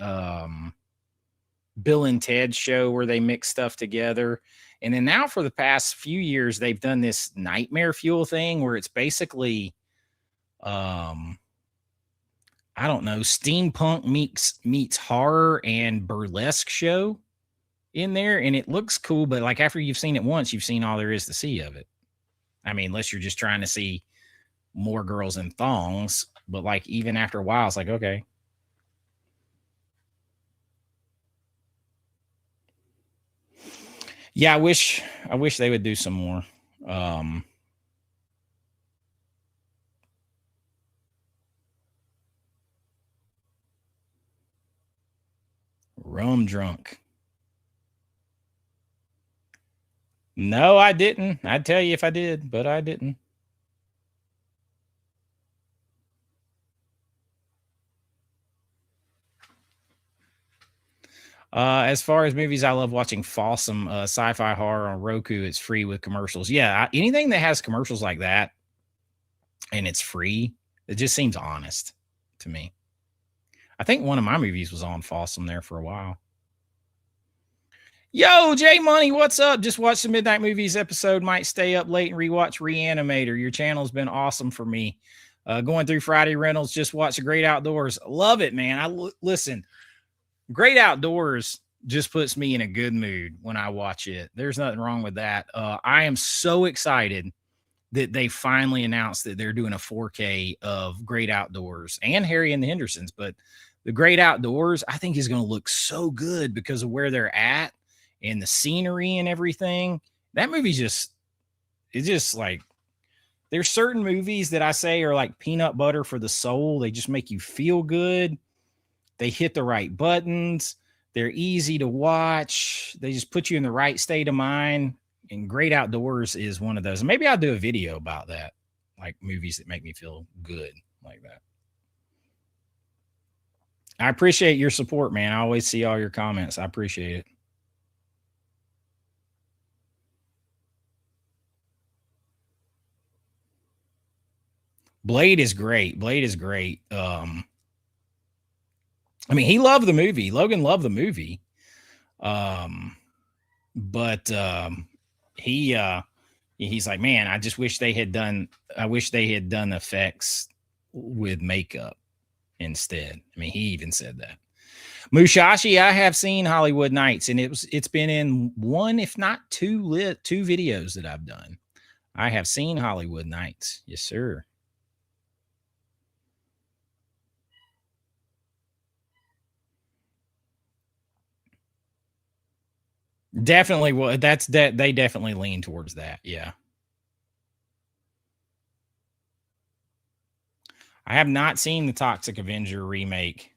Bill and Ted show where they mix stuff together. And then now for the past few years, they've done this Nightmare Fuel thing where it's basically I don't know, steampunk meets horror and burlesque show in there. And it looks cool, but like after you've seen it once, you've seen all there is to see of it. I mean, unless you're just trying to see more girls in thongs, but like even after a while, it's like, okay. Yeah, I wish they would do some more. Rum drunk. No, I didn't. I'd tell you if I did, but I didn't. As far as movies, I love watching Fawsome sci-fi horror on Roku. It's free with commercials. Yeah, anything that has commercials like that and it's free, it just seems honest to me. I think one of my movies was on Fawsome there for a while. Yo, J Money, what's up? Just watched the Midnight Movies episode. Might stay up late and rewatch Reanimator. Your channel's been awesome for me. Going through Friday Rentals, just watch The Great Outdoors. Love it, man. Listen, Great Outdoors just puts me in a good mood when I watch it. There's nothing wrong with that. I am so excited that they finally announced that they're doing a 4K of Great Outdoors and Harry and the Hendersons. But the Great Outdoors, I think, is going to look so good because of where they're at and the scenery and everything. That movie's it's just like, there's certain movies that I say are like peanut butter for the soul. They just make you feel good. They hit the right buttons. They're easy to watch. They just put you in the right state of mind. And Great Outdoors is one of those. And maybe I'll do a video about that, like movies that make me feel good like that. I appreciate your support, man. I always see all your comments. I appreciate it. Blade is great. Blade is great. I mean, he loved the movie. Logan loved the movie. But he's like, man, I wish they had done effects with makeup instead. I mean, he even said that. Mushashi, I have seen Hollywood Nights, and it's been in one, if not two videos that I've done. I have seen Hollywood Nights. Yes, sir. Definitely. Well, that's that. They definitely lean towards that. Yeah. I have not seen the Toxic Avenger remake.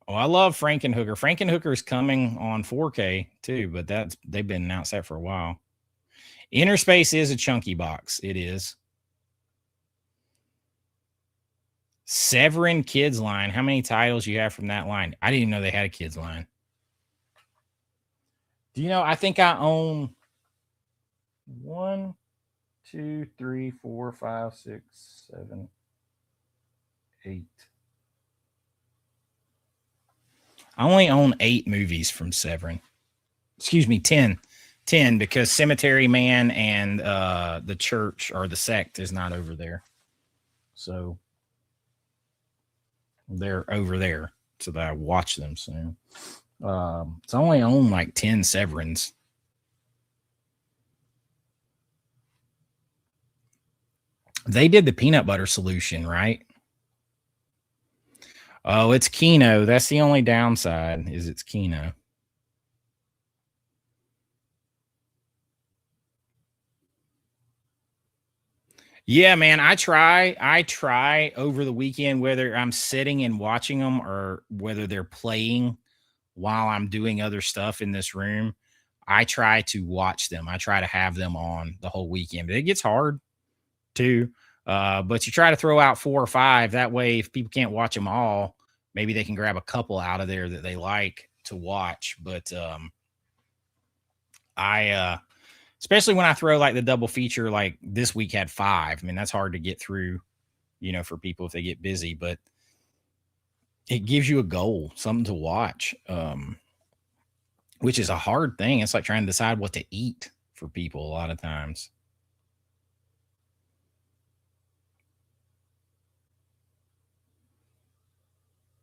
Oh, I love Frankenhooker. Frankenhooker is coming on 4K too, but that's they've been announced that for a while. Inner Space is a chunky box. It is. Severin Kids line. How many titles you have from that line? I didn't even know they had a kids line. Do you know? I think I own 1, 2, 3, 4, 5, 6, 7, 8. I only own 8 movies from Severin. Excuse me, 10. 10 because Cemetery Man and the church or the sect is not over there. So they're over there. So that I watch them soon. So I only own like 10 Severins. They did the peanut butter solution, right? Oh, it's Kino. That's the only downside is it's Kino. Yeah, man, I try over the weekend whether I'm sitting and watching them or whether they're playing while I'm doing other stuff in this room. I try to watch them. I try to have them on the whole weekend. But it gets hard too. But you try to throw out 4 or 5. That way, if people can't watch them all, maybe they can grab a couple out of there that they like to watch. But I especially when I throw like the double feature, like this week had 5. I mean, that's hard to get through, for people if they get busy, but it gives you a goal, something to watch, which is a hard thing. It's like trying to decide what to eat for people a lot of times.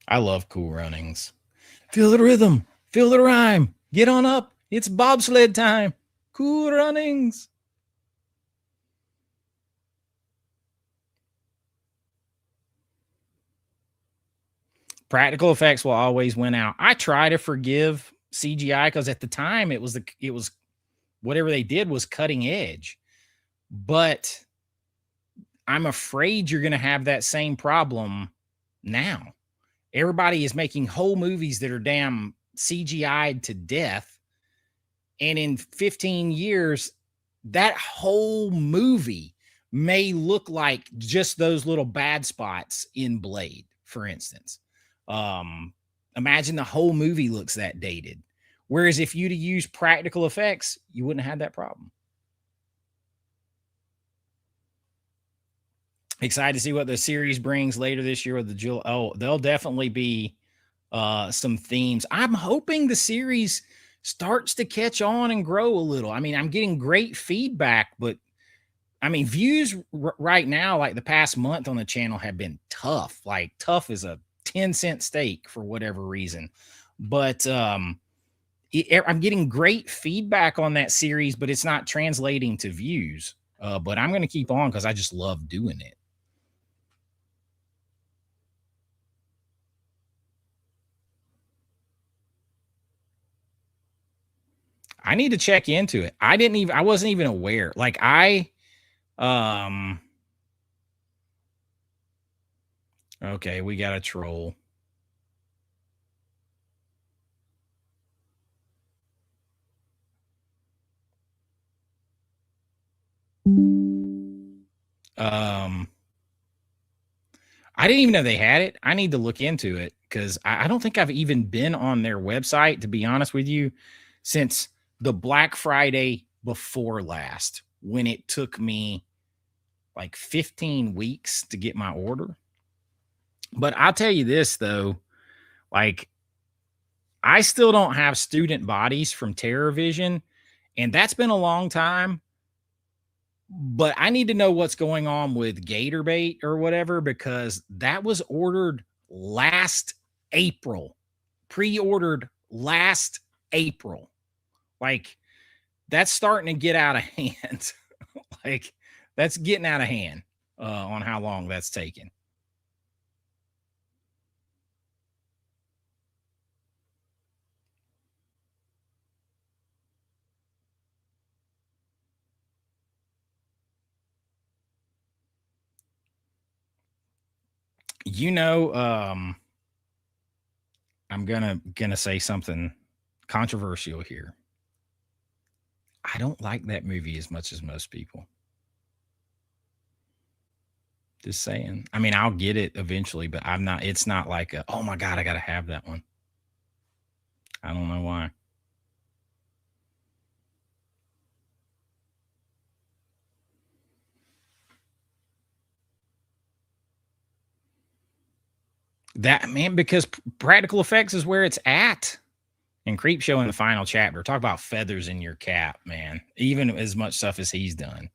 I love Cool Runnings. Feel the rhythm, feel the rhyme. Get on up. It's bobsled time. Cool Runnings. Practical effects will always win out. I try to forgive CGI because at the time it was whatever they did was cutting edge. But I'm afraid you're going to have that same problem now. Everybody is making whole movies that are damn CGI'd to death. And in 15 years, that whole movie may look like just those little bad spots in Blade, for instance. Imagine the whole movie looks that dated. Whereas if you'd use practical effects, you wouldn't have had that problem. Excited to see what the series brings later this year with the Jill. Oh, there'll definitely be some themes. I'm hoping the series starts to catch on and grow a little. I mean, I'm getting great feedback, but I mean, views right now, like the past month on the channel, have been tough. Like tough as a 10-cent steak for whatever reason. But I'm getting great feedback on that series, but it's not translating to views. But I'm going to keep on because I just love doing it. I need to check into it. I wasn't even aware. Like okay, we got a troll. I didn't even know they had it. I need to look into it because I don't think I've even been on their website, to be honest with you, since the Black Friday before last, when it took me like 15 weeks to get my order. But I'll tell you this though, like I still don't have student bodies from TerrorVision, and that's been a long time. But I need to know what's going on with Gator Bait or whatever, because that was ordered last April, pre-ordered last April. Like that's starting to get out of hand. Like that's getting out of hand on how long that's taken. You know, I'm gonna say something controversial here. I don't like that movie as much as most people. Just saying. I mean, I'll get it eventually, but I'm not. It's not like a, oh my god, I gotta have that one. I don't know why. That man, because practical effects is where it's at. And Creepshow in the final chapter, talk about feathers in your cap, man. Even as much stuff as he's done.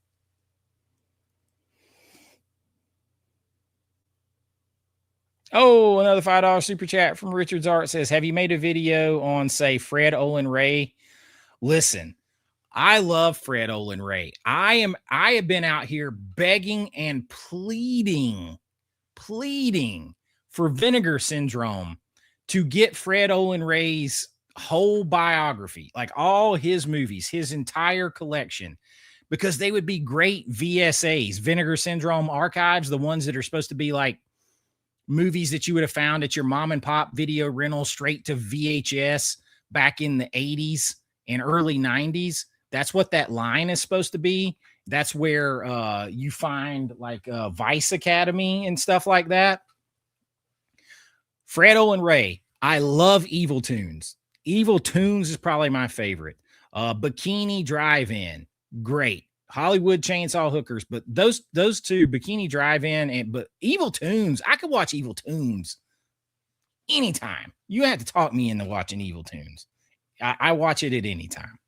Oh, another $5 super chat from Richard's Art says, have you made a video on, say, Fred Olin Ray? Listen, I love Fred Olin Ray. I have been out here begging and pleading for Vinegar Syndrome to get Fred Olin Ray's whole biography, like all his movies, his entire collection, because they would be great VSAs, Vinegar Syndrome archives, the ones that are supposed to be like movies that you would have found at your mom and pop video rental straight to VHS back in the 80s and early 90s. That's what that line is supposed to be. That's where you find like Vice Academy and stuff like that. Fred Olin Ray. I love Evil Tunes. Evil Tunes is probably my favorite. Bikini Drive-In, great. Hollywood Chainsaw Hookers, but those two, Bikini Drive-In and but Evil Tunes, I could watch Evil Tunes anytime. You had to talk me into watching Evil Tunes. I watch it at any time.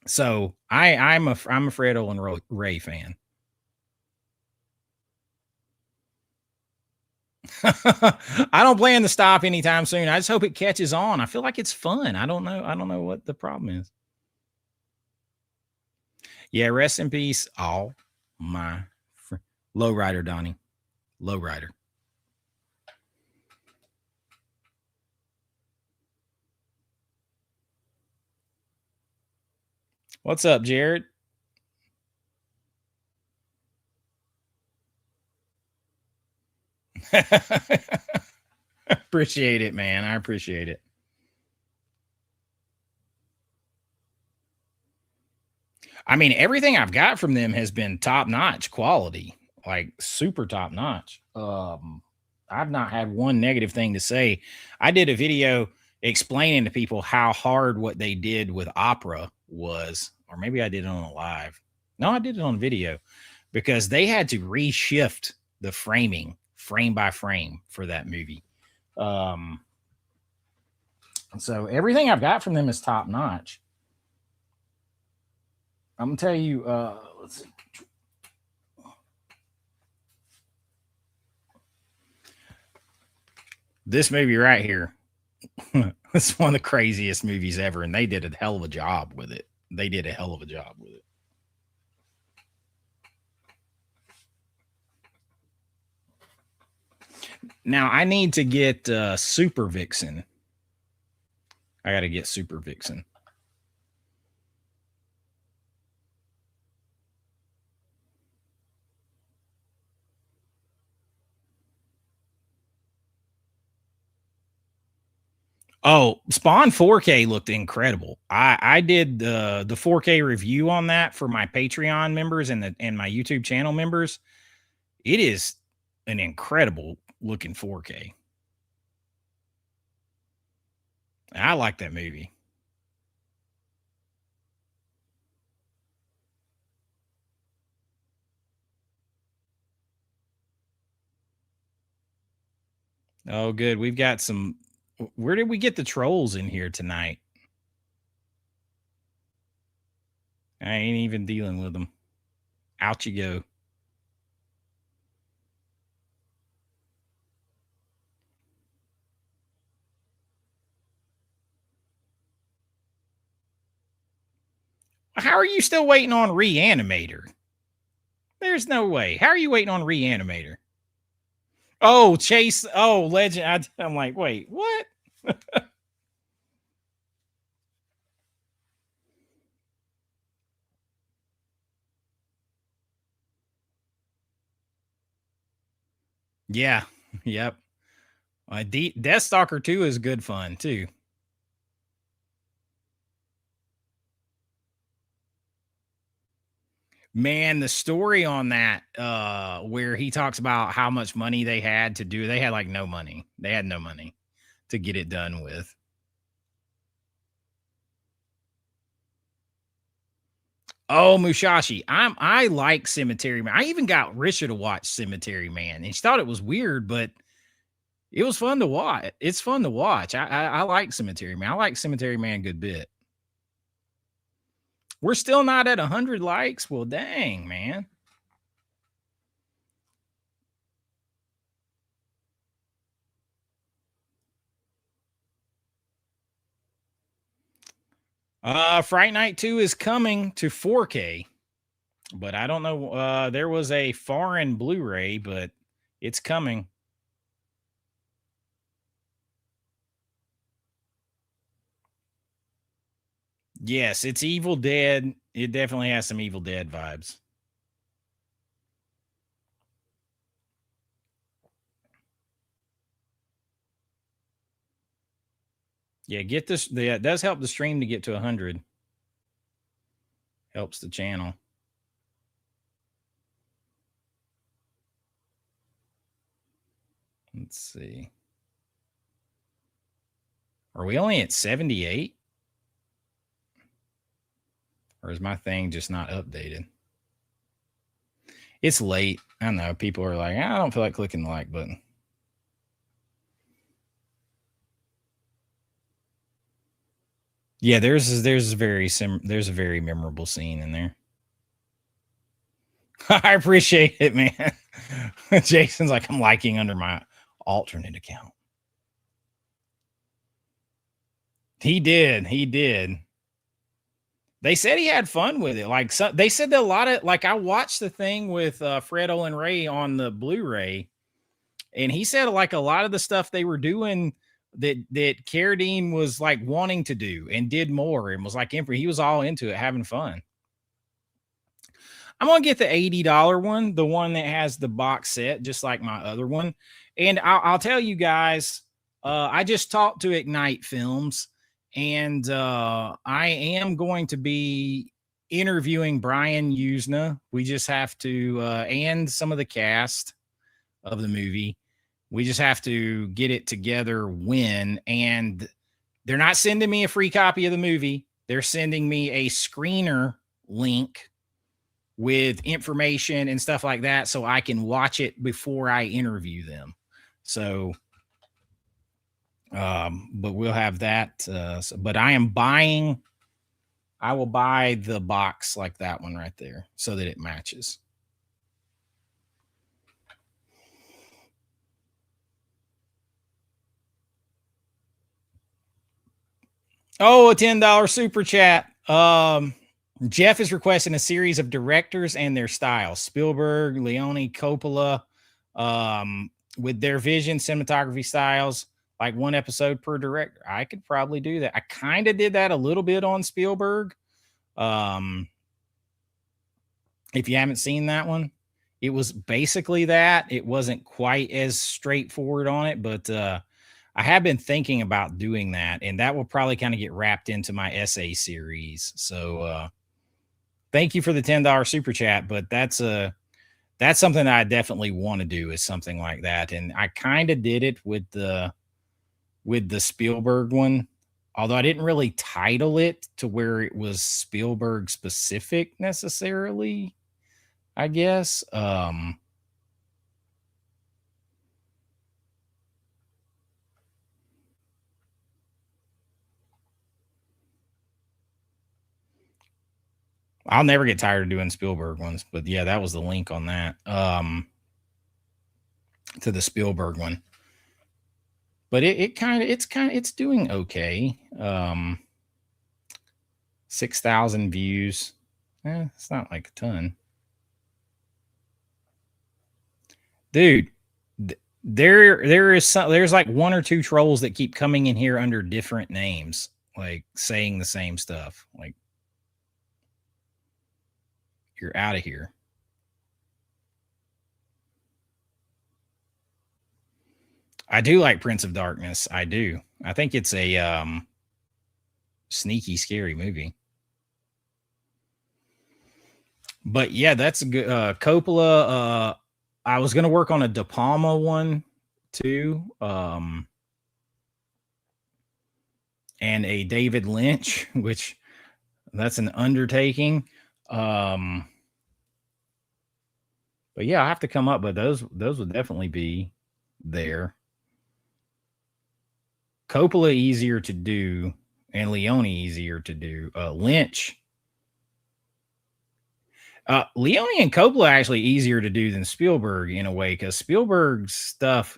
So I'm a Fred Olin Ray fan. I don't plan to stop anytime soon. I just hope it catches on. I feel like it's fun. I don't know what the problem is. Yeah, rest in peace, all my Lowrider, Donnie. Lowrider. What's up, Jared? Appreciate it, man. I appreciate it. I mean, everything I've got from them has been top notch quality, like super top notch. I've not had one negative thing to say. I did a video explaining to people how hard what they did with opera was, or maybe I did it on a live. No, I did it on video because they had to reshift the framing frame by frame for that movie. So everything I've got from them is top notch. I'm gonna tell you, let's see. This movie right here. It's one of the craziest movies ever, and they did a hell of a job with it. They did a hell of a job with it. Now I need to get Super Vixen. I got to get Super Vixen. Oh, Spawn 4K looked incredible. I did the 4K review on that for my Patreon members and my YouTube channel members. It is an incredible looking 4K. I like that movie. Oh, good. We've got some. Where did we get the trolls in here tonight? I ain't even dealing with them. Out you go. How are you still waiting on Reanimator? There's no way. How are you waiting on Reanimator? Oh, Chase. Oh, Legend. I'm like, wait, what? Yeah. Yep. Death Stalker 2 is good fun too. Man, the story on that, where he talks about how much money they had to do, they had like no money. They had no money to get it done with. Oh, Mushashi. I like Cemetery Man. I even got Risha to watch Cemetery Man, and she thought it was weird, but it was fun to watch. It's fun to watch. I like Cemetery Man. I like Cemetery Man a good bit. We're still not at 100 likes. Well, dang, man. Fright Night 2 is coming to 4K, but I don't know. There was a foreign Blu-ray, but it's coming. Yes, it's Evil Dead. It definitely has some Evil Dead vibes. Yeah, get this. Yeah, it does help the stream to get to 100. Helps the channel. Let's see. Are we only at 78? Or is my thing just not updated? It's late. I know people are like, I don't feel like clicking the like button. Yeah, there's a very memorable scene in there. I appreciate it, man. Jason's like, I'm liking under my alternate account. He did. He did. They said he had fun with it. Like they said that a lot of like I watched the thing with Fred Olin Ray on the Blu-ray, and he said like a lot of the stuff they were doing that Carradine was like wanting to do and did more and was like he was all into it, having fun. I'm gonna get the $80 one, the one that has the box set, just like my other one. And I'll tell you guys, I just talked to Ignite Films, and I am going to be interviewing Brian Usna. We just have to, and some of the cast of the movie. We just have to get it together when, and they're not sending me a free copy of the movie. They're sending me a screener link with information and stuff like that so I can watch it before I interview them. So, but we'll have that. But I will buy the box like that one right there so that it matches. Oh, a $10 super chat. Jeff is requesting a series of directors and their styles: Spielberg, Leone, Coppola, with their vision, cinematography styles, like one episode per director. I could probably do that. I kind of did that a little bit on Spielberg. If you haven't seen that one, it was basically that. It wasn't quite as straightforward on it, but I have been thinking about doing that, and that will probably kind of get wrapped into my essay series. So thank you for the $10 super chat, but that's something that I definitely want to do, is something like that. And I kind of did it with the Spielberg one, although I didn't really title it to where it was Spielberg specific necessarily, I guess. I'll never get tired of doing Spielberg ones, but yeah, that was the link on that. To the Spielberg one. But it's doing okay. 6,000 views. It's not like a ton. Dude, there's like one or two trolls that keep coming in here under different names, like saying the same stuff. Like, you're out of here. I do like Prince of Darkness. I do. I think it's a sneaky, scary movie. But yeah, that's a good Coppola. I was gonna work on a De Palma one too. And a David Lynch, which that's an undertaking. But yeah, I have to come up, but those would definitely be there. Coppola easier to do, and Leone easier to do. Lynch, Leone and Coppola actually easier to do than Spielberg in a way, because Spielberg's stuff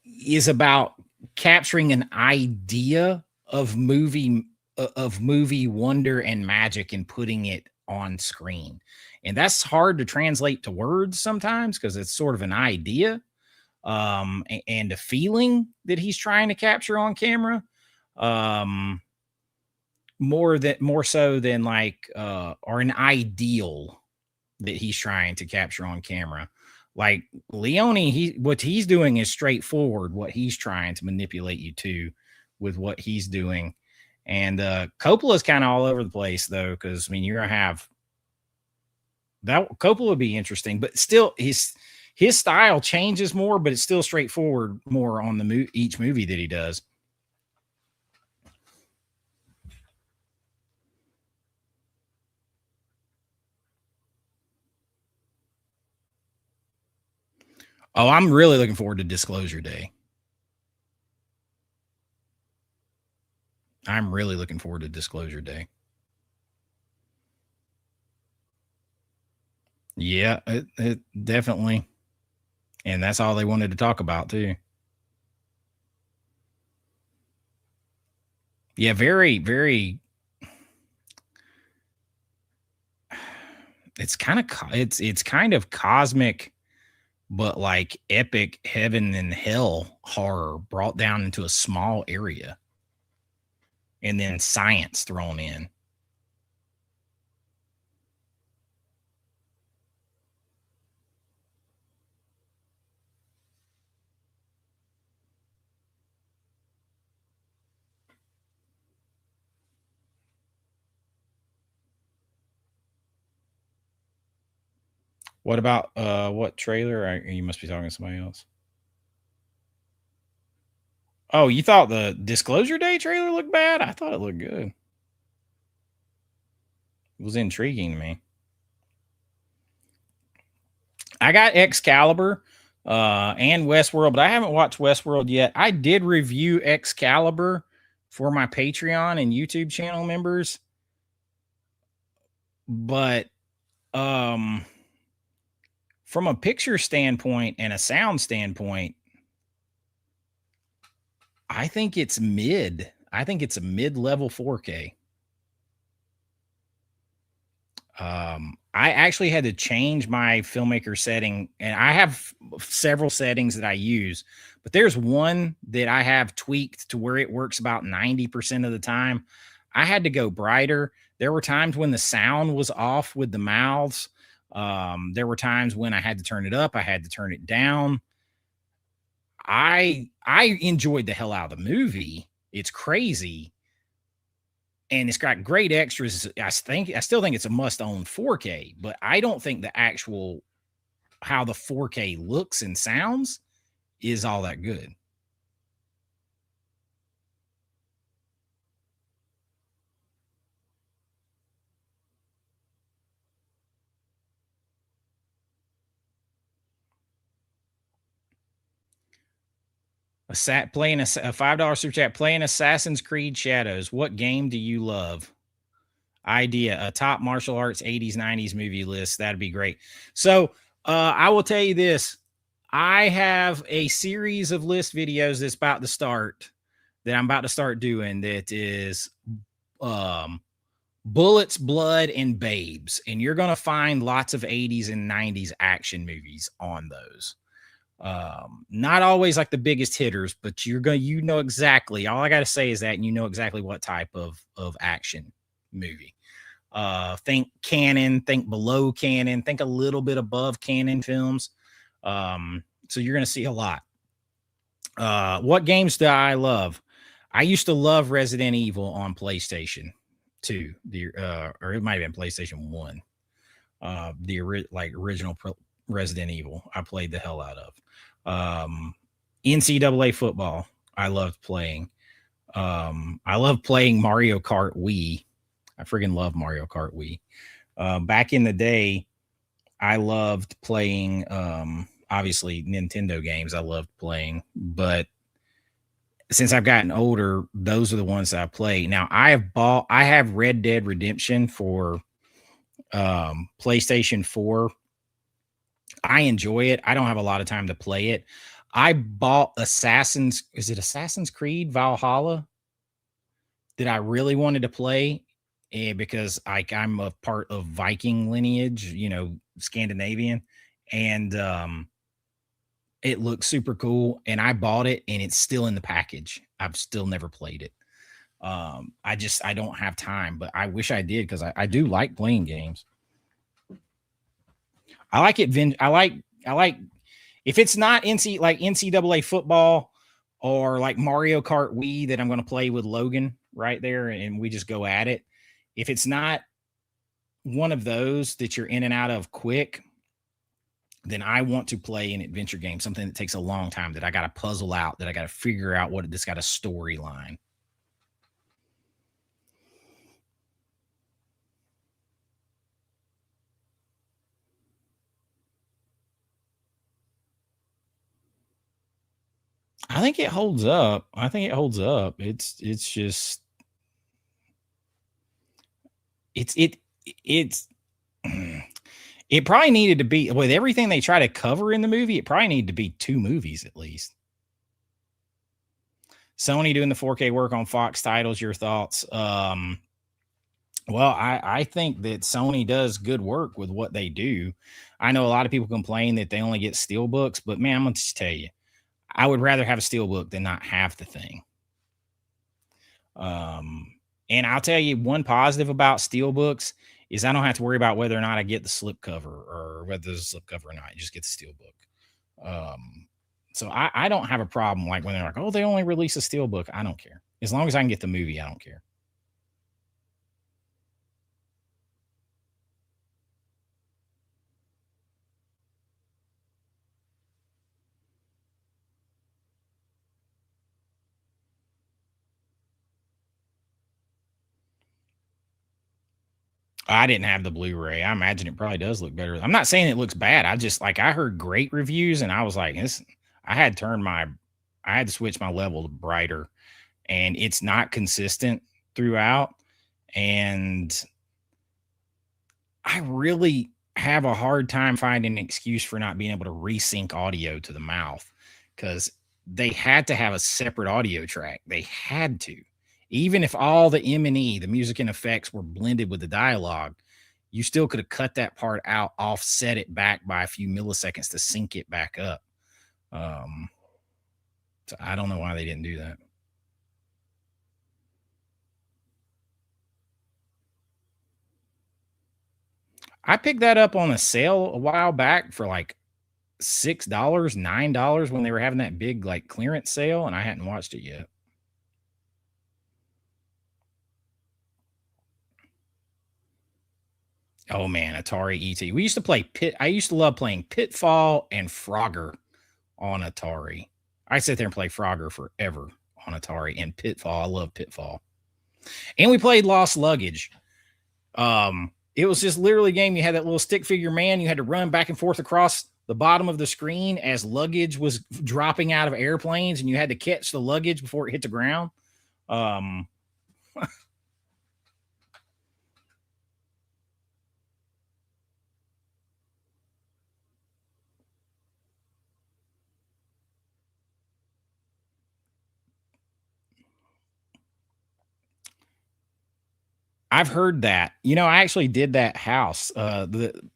is about capturing an idea of movie wonder and magic and putting it on screen. And that's hard to translate to words sometimes because it's sort of an idea and a feeling that he's trying to capture on camera. More so than like or an ideal that he's trying to capture on camera. Like Leone, what he's doing is straightforward. What he's trying to manipulate you to with what he's doing, and Coppola's kind of all over the place though, because I mean you're gonna have that. Coppola would be interesting, but still his style changes more, but it's still straightforward more on the each movie that he does. Oh, I'm really looking forward to Disclosure Day. I'm really looking forward to Disclosure Day. Yeah, it definitely. And that's all they wanted to talk about too. Yeah, very, very. It's kind of it's kind of cosmic, but like epic heaven and hell horror brought down into a small area, and then science thrown in. What about what trailer? You must be talking to somebody else. Oh, you thought the Disclosure Day trailer looked bad? I thought it looked good. It was intriguing to me. I got Excalibur and Westworld, but I haven't watched Westworld yet. I did review Excalibur for my Patreon and YouTube channel members, but from a picture standpoint and a sound standpoint, I think it's mid. I think it's a mid-level 4K. I actually had to change my filmmaker setting, and I have several settings that I use, but there's one that I have tweaked to where it works about 90% of the time. I had to go brighter. There were times when the sound was off with the mouths. There were times when I had to turn it up. I had to turn it down. I enjoyed the hell out of the movie. It's crazy. And it's got great extras. I still think it's a must own 4K, but I don't think the actual how the 4K looks and sounds is all that good. Playing a $5 super chat, playing Assassin's Creed Shadows. What game do you love? Idea, a top martial arts 80s 90s movie list. That'd be great. So I will tell you this. I have a series of list videos that's about to start that I'm about to start doing that is bullets, blood, and babes. And you're going to find lots of 80s and 90s action movies on those. Not always like the biggest hitters, but you know exactly. All I got to say is that, and you know exactly what type of action movie. Think canon, think below canon, think a little bit above canon films. So you're going to see a lot. What games do I love? I used to love Resident Evil on PlayStation 2, or it might have been PlayStation 1. Original Resident Evil. I played the hell out of. NCAA football. I loved playing. I love playing Mario Kart Wii. I friggin' love Mario Kart Wii. Back in the day, I loved playing, obviously Nintendo games. I loved playing, but since I've gotten older, those are the ones that I play. Now I have Red Dead Redemption for PlayStation 4. I enjoy it. I don't have a lot of time to play it. I bought Assassin's Creed Valhalla that I really wanted to play, because I'm a part of Viking lineage, Scandinavian, and it looks super cool. And I bought it, and it's still in the package. I've still never played it. I don't have time, but I wish I did, because I do like playing games. I like it. I like if it's not NCAA football or like Mario Kart Wii that I'm going to play with Logan right there, and we just go at it. If it's not one of those that you're in and out of quick, then I want to play an adventure game, something that takes a long time, that I got to puzzle out, that I got to figure out that's got a storyline. I think it holds up. It's just it's it probably needed to be, with everything they try to cover in the movie, it probably needed to be 2 movies at least. Sony doing the 4K work on Fox titles, your thoughts? Well, I think that Sony does good work with what they do. I know a lot of people complain that they only get steelbooks, but man, I'm going to just tell you, I would rather have a steelbook than not have the thing. And I'll tell you, one positive about steelbooks is I don't have to worry about whether or not I get the slipcover, or whether there's a slipcover or not. You just get the steelbook. So I don't have a problem like when they're like, oh, they only release a steelbook. I don't care. As long as I can get the movie, I don't care. I didn't have the Blu-ray. I imagine it probably does look better. I'm not saying it looks bad. I just, I heard great reviews, and I was like, I had to switch my level to brighter, and it's not consistent throughout. And I really have a hard time finding an excuse for not being able to resync audio to the mouth, because they had to have a separate audio track. They had to. Even if all the M&E, the music and effects, were blended with the dialogue, you still could have cut that part out, offset it back by a few milliseconds to sync it back up. So I don't know why they didn't do that. I picked that up on a sale a while back for like $6, $9 when they were having that big clearance sale, and I hadn't watched it yet. Oh man, Atari ET. We used to play I used to love playing Pitfall and Frogger on Atari. I sit there and play Frogger forever on Atari, and Pitfall. I love Pitfall. And we played Lost Luggage. It was just literally a game. You had that little stick figure man. You had to run back and forth across the bottom of the screen as luggage was dropping out of airplanes, and you had to catch the luggage before it hit the ground. I've heard that. I actually did that house.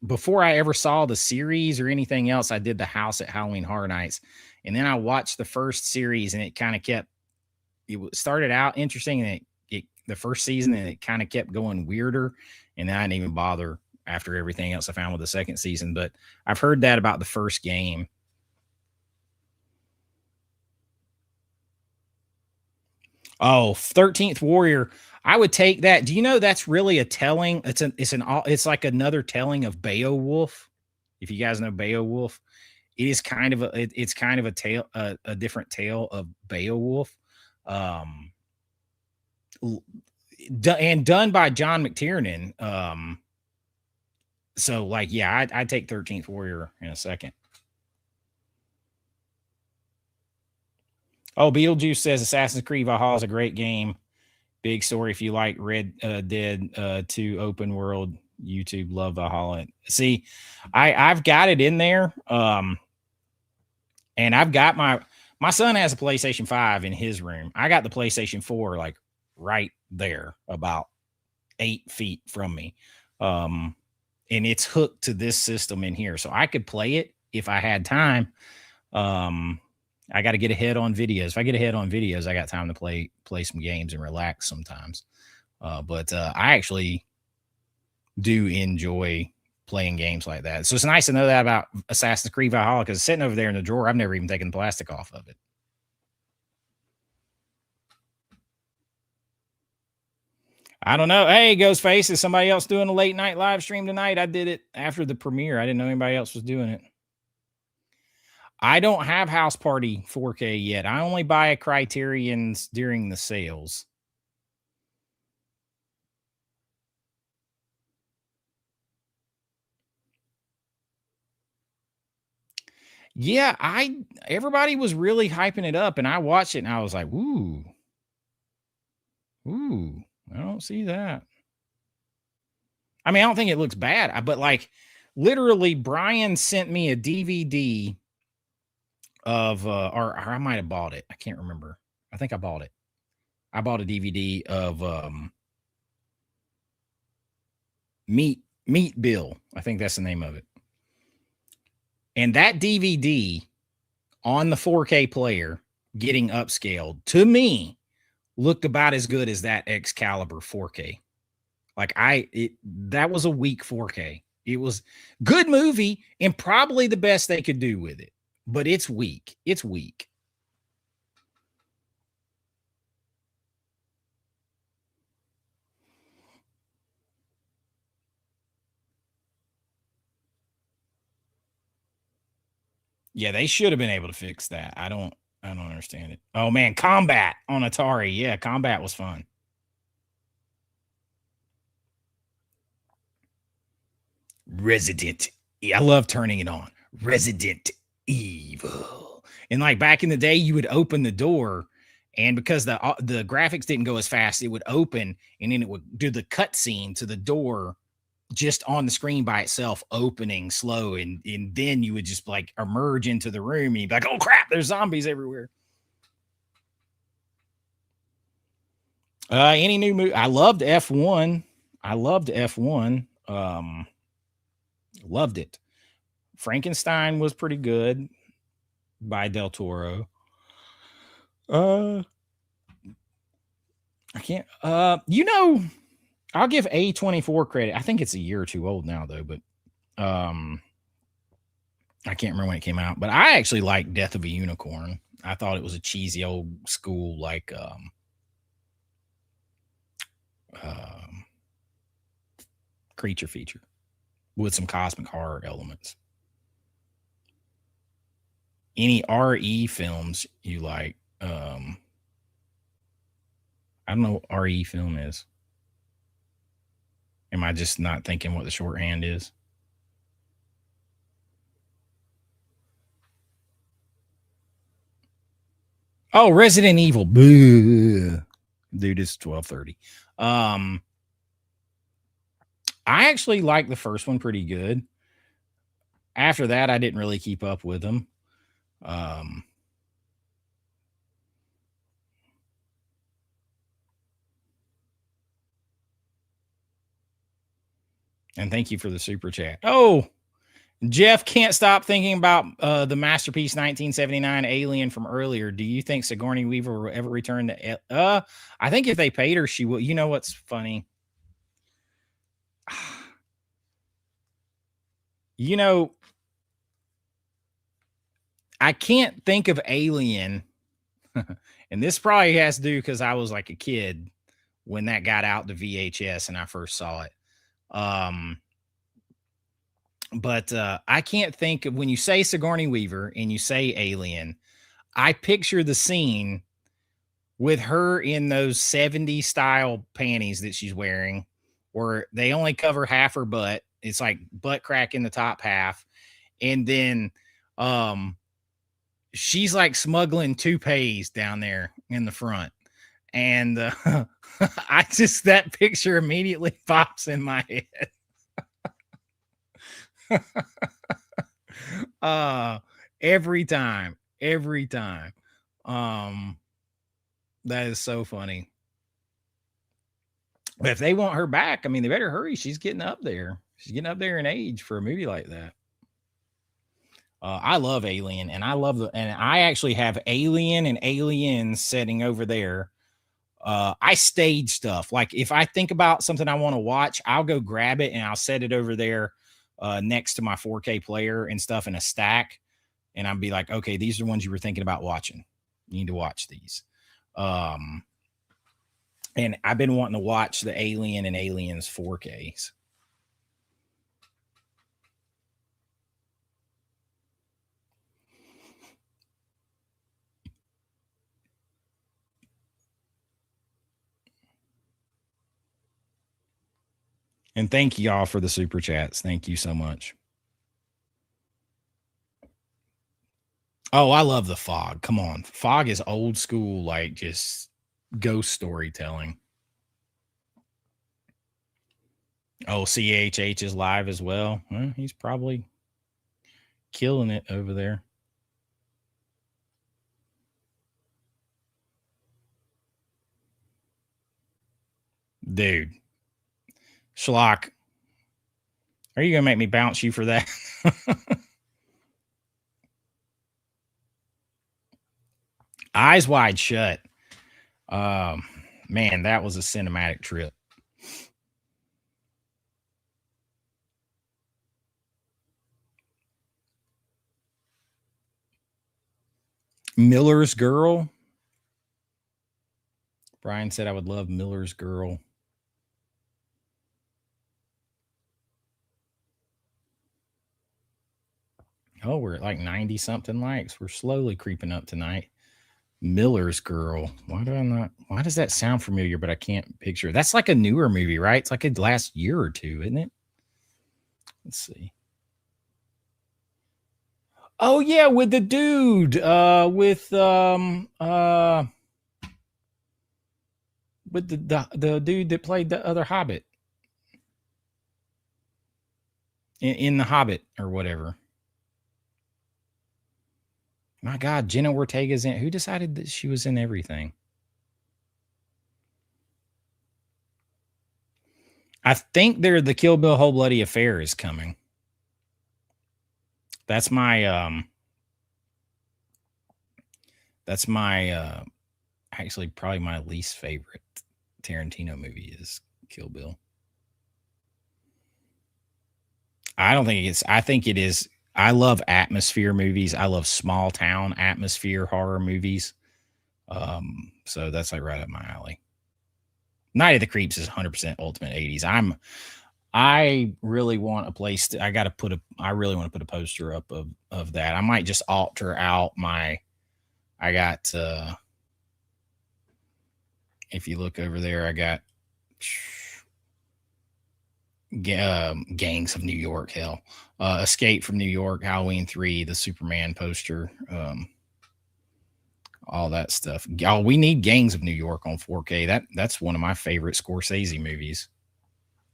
Before I ever saw the series or anything else, I did the house at Halloween Horror Nights. And then I watched the first series, and it kind of it started out interesting, and the first season, and it kind of kept going weirder. And then I didn't even bother after everything else I found with the second season. But I've heard that about the first game. Oh, 13th Warrior. I would take that. Do you know that's really a telling? It's like another telling of Beowulf. If you guys know Beowulf, it is kind of it's kind of a tale, a different tale of Beowulf. Um, and done by John McTiernan. So like, yeah, I'd take 13th Warrior in a second. Oh, Beetlejuice says Assassin's Creed Valhalla is a great game. Big story if you like Red Dead 2 open world. YouTube love Valhalla. See, I've got it in there. And I've got my son has a PlayStation 5 in his room. I got the PlayStation 4 like right there, about 8 feet from me. And it's hooked to this system in here. So I could play it if I had time. I got to get ahead on videos. If I get ahead on videos, I got time to play some games and relax sometimes. But I actually do enjoy playing games like that. So it's nice to know that about Assassin's Creed Valhalla, because it's sitting over there in the drawer. I've never even taken the plastic off of it. I don't know. Hey, Ghostface, is somebody else doing a late night live stream tonight? I did it after the premiere. I didn't know anybody else was doing it. I don't have House Party 4K yet. I only buy a Criterion's during the sales. Yeah, everybody was really hyping it up, and I watched it and I was like, ooh, I don't see that. I mean, I don't think it looks bad, but like literally Brian sent me a DVD of or I might have bought it. I can't remember. I think I bought it. I bought a DVD of Meat Bill. I think that's the name of it. And that DVD on the 4K player getting upscaled to me looked about as good as that Excalibur 4K. Like that was a weak 4K. It was good movie and probably the best they could do with it, but it's weak. It's weak. Yeah, they should have been able to fix that. I don't understand it. Oh man, Combat on Atari. Yeah, Combat was fun. Resident. I love turning it on. Resident Evil. And like back in the day, you would open the door, and because the graphics didn't go as fast, it would open, and then it would do the cutscene to the door just on the screen by itself, opening slow, and then you would just like emerge into the room, and you'd be like, "Oh crap, there's zombies everywhere." Any new movie? I loved F1. I loved F1. Loved it. Frankenstein was pretty good by Del Toro. I can't. I'll give A24 credit. I think it's a year or two old now, though. But I can't remember when it came out. But I actually like Death of a Unicorn. I thought it was a cheesy old school like creature feature with some cosmic horror elements. Any RE films you like? I don't know what RE film is. Am I just not thinking what the shorthand is? Oh, Resident Evil. Boo. Dude, it's 12:30. I actually like the first one pretty good. After that, I didn't really keep up with them. And thank you for the super chat. Oh, Jeff can't stop thinking about the masterpiece 1979 Alien from earlier. Do you think Sigourney Weaver will ever return to? I think if they paid her, she will. You know what's funny? You know, I can't think of Alien And this probably has to do because I was like a kid when that got out to VHS and I first saw it. But I can't think of when you say Sigourney Weaver and you say Alien, I picture the scene with her in those 70s style panties that she's wearing, where they only cover half her butt. It's like butt crack in the top half. And then she's like smuggling toupees down there in the front. And I just, that picture immediately pops in my head. Every time. That is so funny. But if they want her back, I mean, they better hurry. She's getting up there. She's getting up there in age for a movie like that. I love Alien, and I actually have Alien and Aliens sitting over there. I stage stuff. Like if I think about something I want to watch, I'll go grab it and I'll set it over there next to my 4K player and stuff in a stack. And I'll be like, okay, these are the ones you were thinking about watching. You need to watch these. And I've been wanting to watch the Alien and Aliens 4Ks. And thank y'all for the super chats. Thank you so much. Oh, I love the Fog. Come on. Fog is old school, like just ghost storytelling. Oh, CHH is live as well. Well, he's probably killing it over there. Dude. Schlock. Are you going to make me bounce you for that? Eyes Wide Shut. Man, that was a cinematic trip. Miller's Girl. Brian said I would love Miller's Girl. Oh, we're at like 90 something likes. We're slowly creeping up tonight. Miller's Girl. Why does that sound familiar, but I can't picture it? That's like a newer movie, right? It's like a last year or two, isn't it? Let's see. Oh yeah, with the dude, with the dude that played the other Hobbit in the Hobbit or whatever. My God, Jenna Ortega's in. Who decided that she was in everything? I think the Kill Bill Whole Bloody Affair is coming. That's my actually probably my least favorite Tarantino movie is Kill Bill. I don't think it's, I think it is. I love atmosphere movies. I love small town atmosphere horror movies. So that's like right up my alley. Night of the Creeps is 100% ultimate 80s. I really want a place to, I really want to put a poster up of that. I might just alter out I got, if you look over there, I got Gangs of New York, hell. Escape from New York, Halloween 3, the Superman poster, all that stuff. Oh, we need Gangs of New York on 4K. That's one of my favorite Scorsese movies.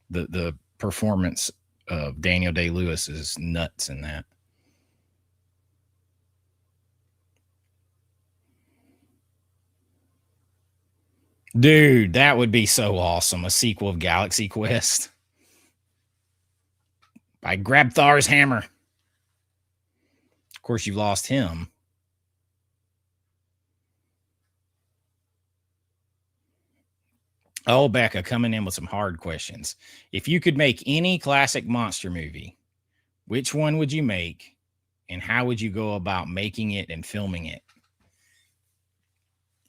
The performance of Daniel Day-Lewis is nuts in that. Dude, that would be so awesome. A sequel of Galaxy Quest by Grabthar's Hammer. Of course, you lost him. Oh, Becca, coming in with some hard questions. If you could make any classic monster movie, which one would you make, and how would you go about making it and filming it?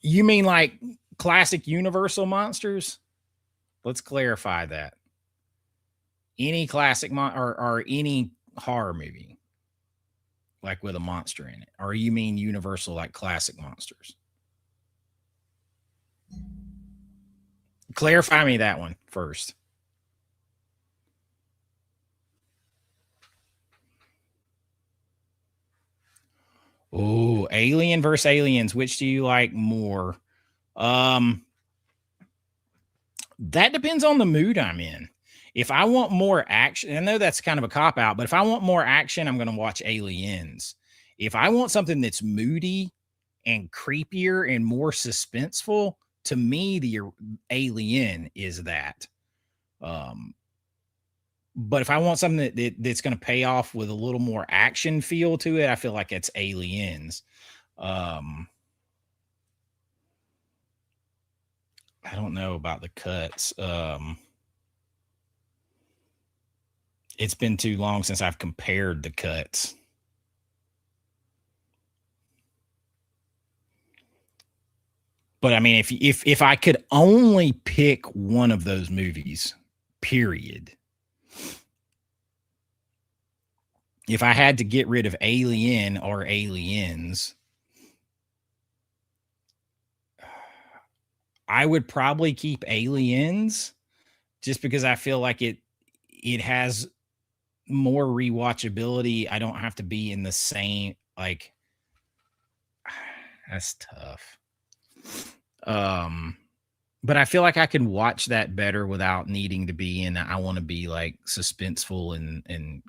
You mean like classic Universal monsters? Let's clarify that. Any classic or any horror movie, like with a monster in it, or you mean Universal like classic monsters? Clarify me that one first. Oh, Alien versus Aliens. Which do you like more? That depends on the mood I'm in. If I want more action, I know that's kind of a cop out, but if I want more action, I'm going to watch Aliens. If I want something that's moody and creepier and more suspenseful, to me, the Alien is that. But if I want something that's going to pay off with a little more action feel to it, I feel like it's Aliens. I don't know about the cuts. It's been too long since I've compared the cuts. But I mean, if I could only pick one of those movies, period. If I had to get rid of Alien or Aliens, I would probably keep Aliens just because I feel like it has more rewatchability. I don't have to be in the same, like, that's tough. But I feel like I can watch that better without needing to be in, I want to be like suspenseful and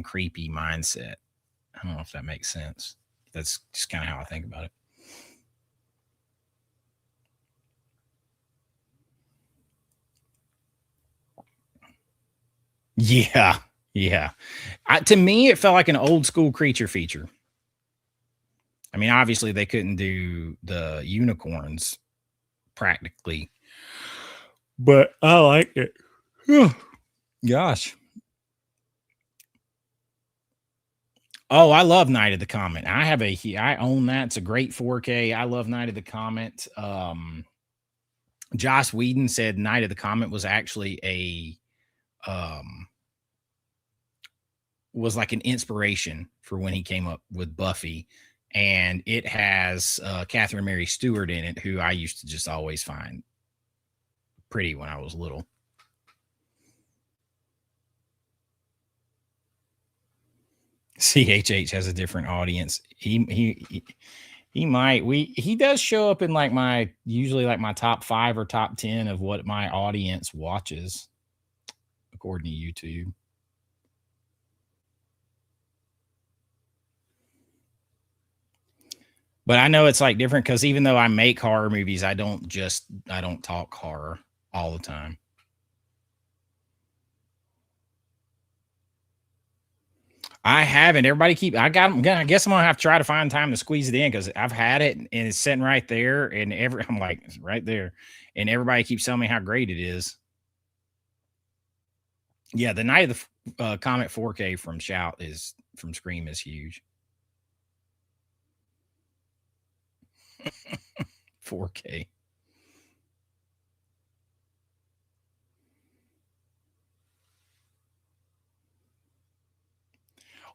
creepy mindset. I don't know if that makes sense. That's just kind of how I think about it. Yeah. Yeah. To me, it felt like an old school creature feature. I mean, obviously they couldn't do the unicorns practically, but I like it. Gosh. Oh, I love Night of the Comet. I own that. It's a great 4K. I love Night of the Comet. Joss Whedon said Night of the Comet was actually was like an inspiration for when he came up with Buffy. And it has Catherine Mary Stewart in it, who I used to just always find pretty when I was little. CHH has a different audience. He does show up in like usually like my top 5 or top 10 of what my audience watches, according to YouTube. But I know it's like different because even though I make horror movies, I don't talk horror all the time. I haven't. I guess I'm gonna have to try to find time to squeeze it in because I've had it and it's sitting right there, and I'm like, it's right there, and everybody keeps telling me how great it is. Yeah, the Night of the Comet 4K from Scream is huge. 4K.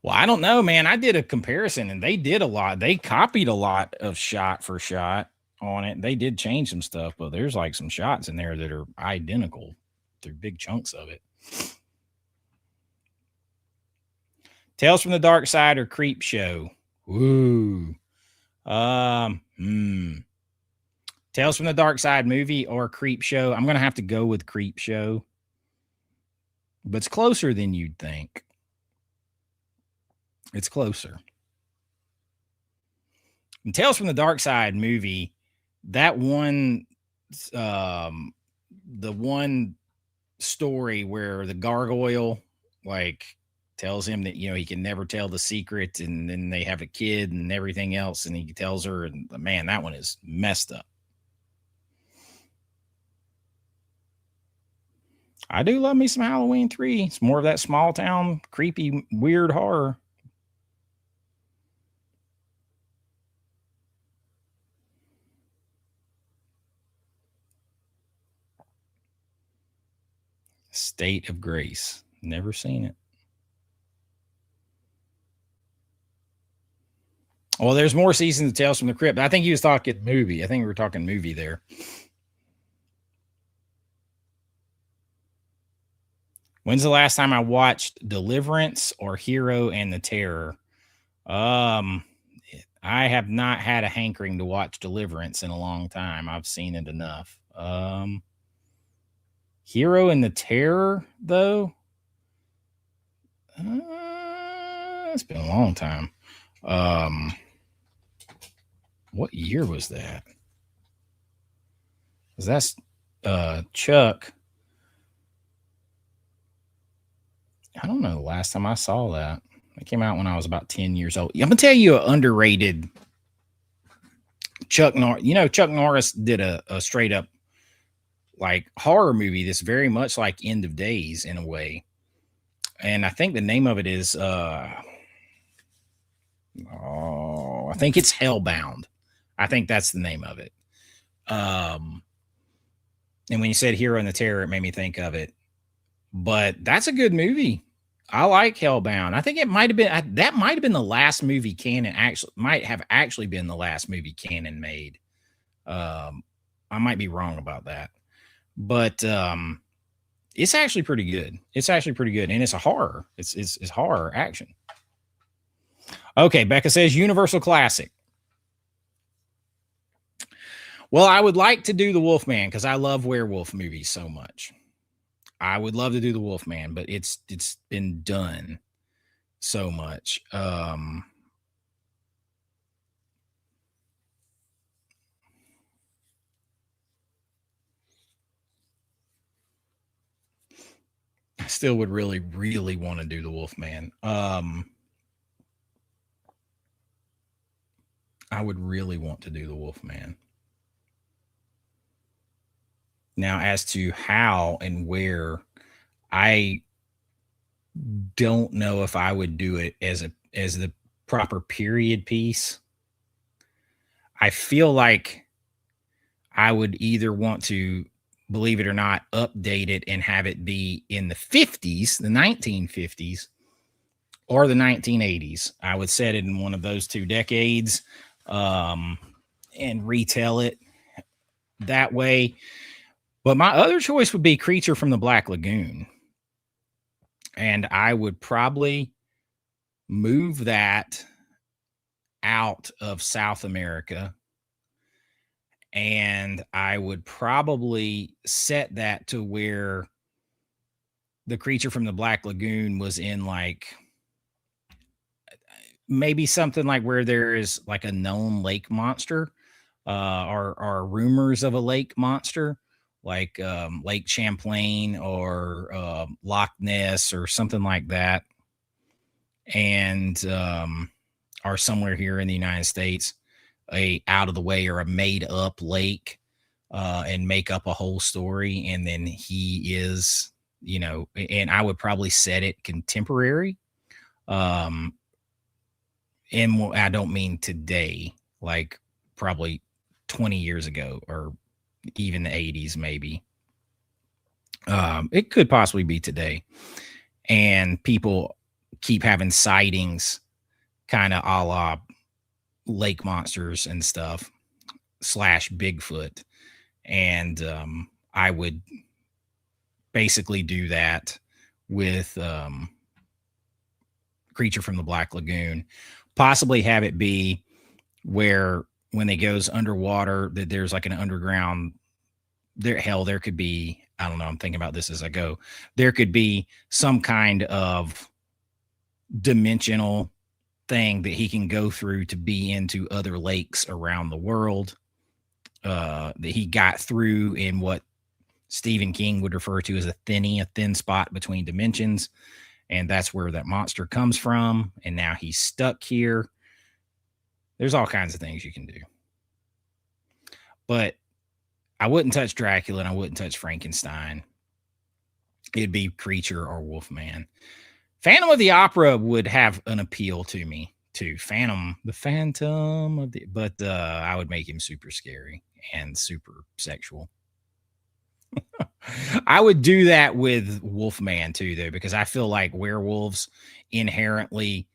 Well, I don't know, man. I did a comparison and they did a lot. They copied a lot of shot for shot on it. They did change some stuff, but there's like some shots in there that are identical. They're big chunks of it. Tales from the Dark Side or Creep Show? Ooh. Tales from the Dark Side movie or Creep Show? I'm going to have to go with Creep Show. But it's closer than you'd think. It's closer. And Tales from the Dark Side movie, that one, the one story where the gargoyle like tells him that he can never tell the secret, and then they have a kid and everything else, and he tells her, and man, that one is messed up. I do love me some Halloween 3. It's more of that small town, creepy, weird horror. State of Grace. Never seen it. Well, there's more seasons of Tales from the Crypt. I think he was talking movie. I think we were talking movie there. When's the last time I watched Deliverance or Hero and the Terror? I have not had a hankering to watch Deliverance in a long time. I've seen it enough. Hero and the Terror, though, it's been a long time. What year was that? Because that's Chuck. I don't know the last time I saw that. It came out when I was about 10 years old. I'm gonna tell you an underrated Chuck Norris. You know, Chuck Norris did a straight up like horror movie that's very much like End of Days in a way. And I think the name of it is I think it's Hellbound. I think that's the name of it. And when you said Hero and the Terror, it made me think of it. But that's a good movie. I like Hellbound. I think it might have been that might have been the last movie Canon might have actually been the last movie Canon made. I might be wrong about that, but it's actually pretty good. It's actually pretty good, and it's a horror. It's horror action. Okay, Becca says Universal Classic. Well, I would like to do the Wolfman because I love werewolf movies so much. I would love to do the Wolfman, but it's been done so much. I still would really, really want to do the Wolfman. I would really want to do the Wolfman. Now, as to how and where, I don't know if I would do it as the proper period piece. I feel like I would either want to, believe it or not, update it and have it be in the 50s, the 1950s, or the 1980s. I would set it in one of those two decades and retell it that way. But my other choice would be Creature from the Black Lagoon. And I would probably move that out of South America. And I would probably set that to where the Creature from the Black Lagoon was in like maybe something like where there is like a known lake monster or rumors of a lake monster, like Lake Champlain or Loch Ness or something like that, and or somewhere here in the United States, a out of the way or a made up lake, and make up a whole story, and then he is, you know, and I would probably set it contemporary, and I don't mean today, like probably 20 years ago or even the 80s, maybe. It could possibly be today. And people keep having sightings kind of a la lake monsters and stuff / Bigfoot. And I would basically do that with Creature from the Black Lagoon. Possibly have it be where when it goes underwater, that there's like an underground there could be, I don't know, I'm thinking about this as I go. There could be some kind of dimensional thing that he can go through to be into other lakes around the world, that he got through in what Stephen King would refer to as a thin spot between dimensions. And that's where that monster comes from. And now he's stuck here. There's all kinds of things you can do. But I wouldn't touch Dracula and I wouldn't touch Frankenstein. It'd be Creature or Wolfman. Phantom of the Opera would have an appeal to me too. The Phantom of the, but I would make him super scary and super sexual. I would do that with Wolfman too, though, because I feel like werewolves inherently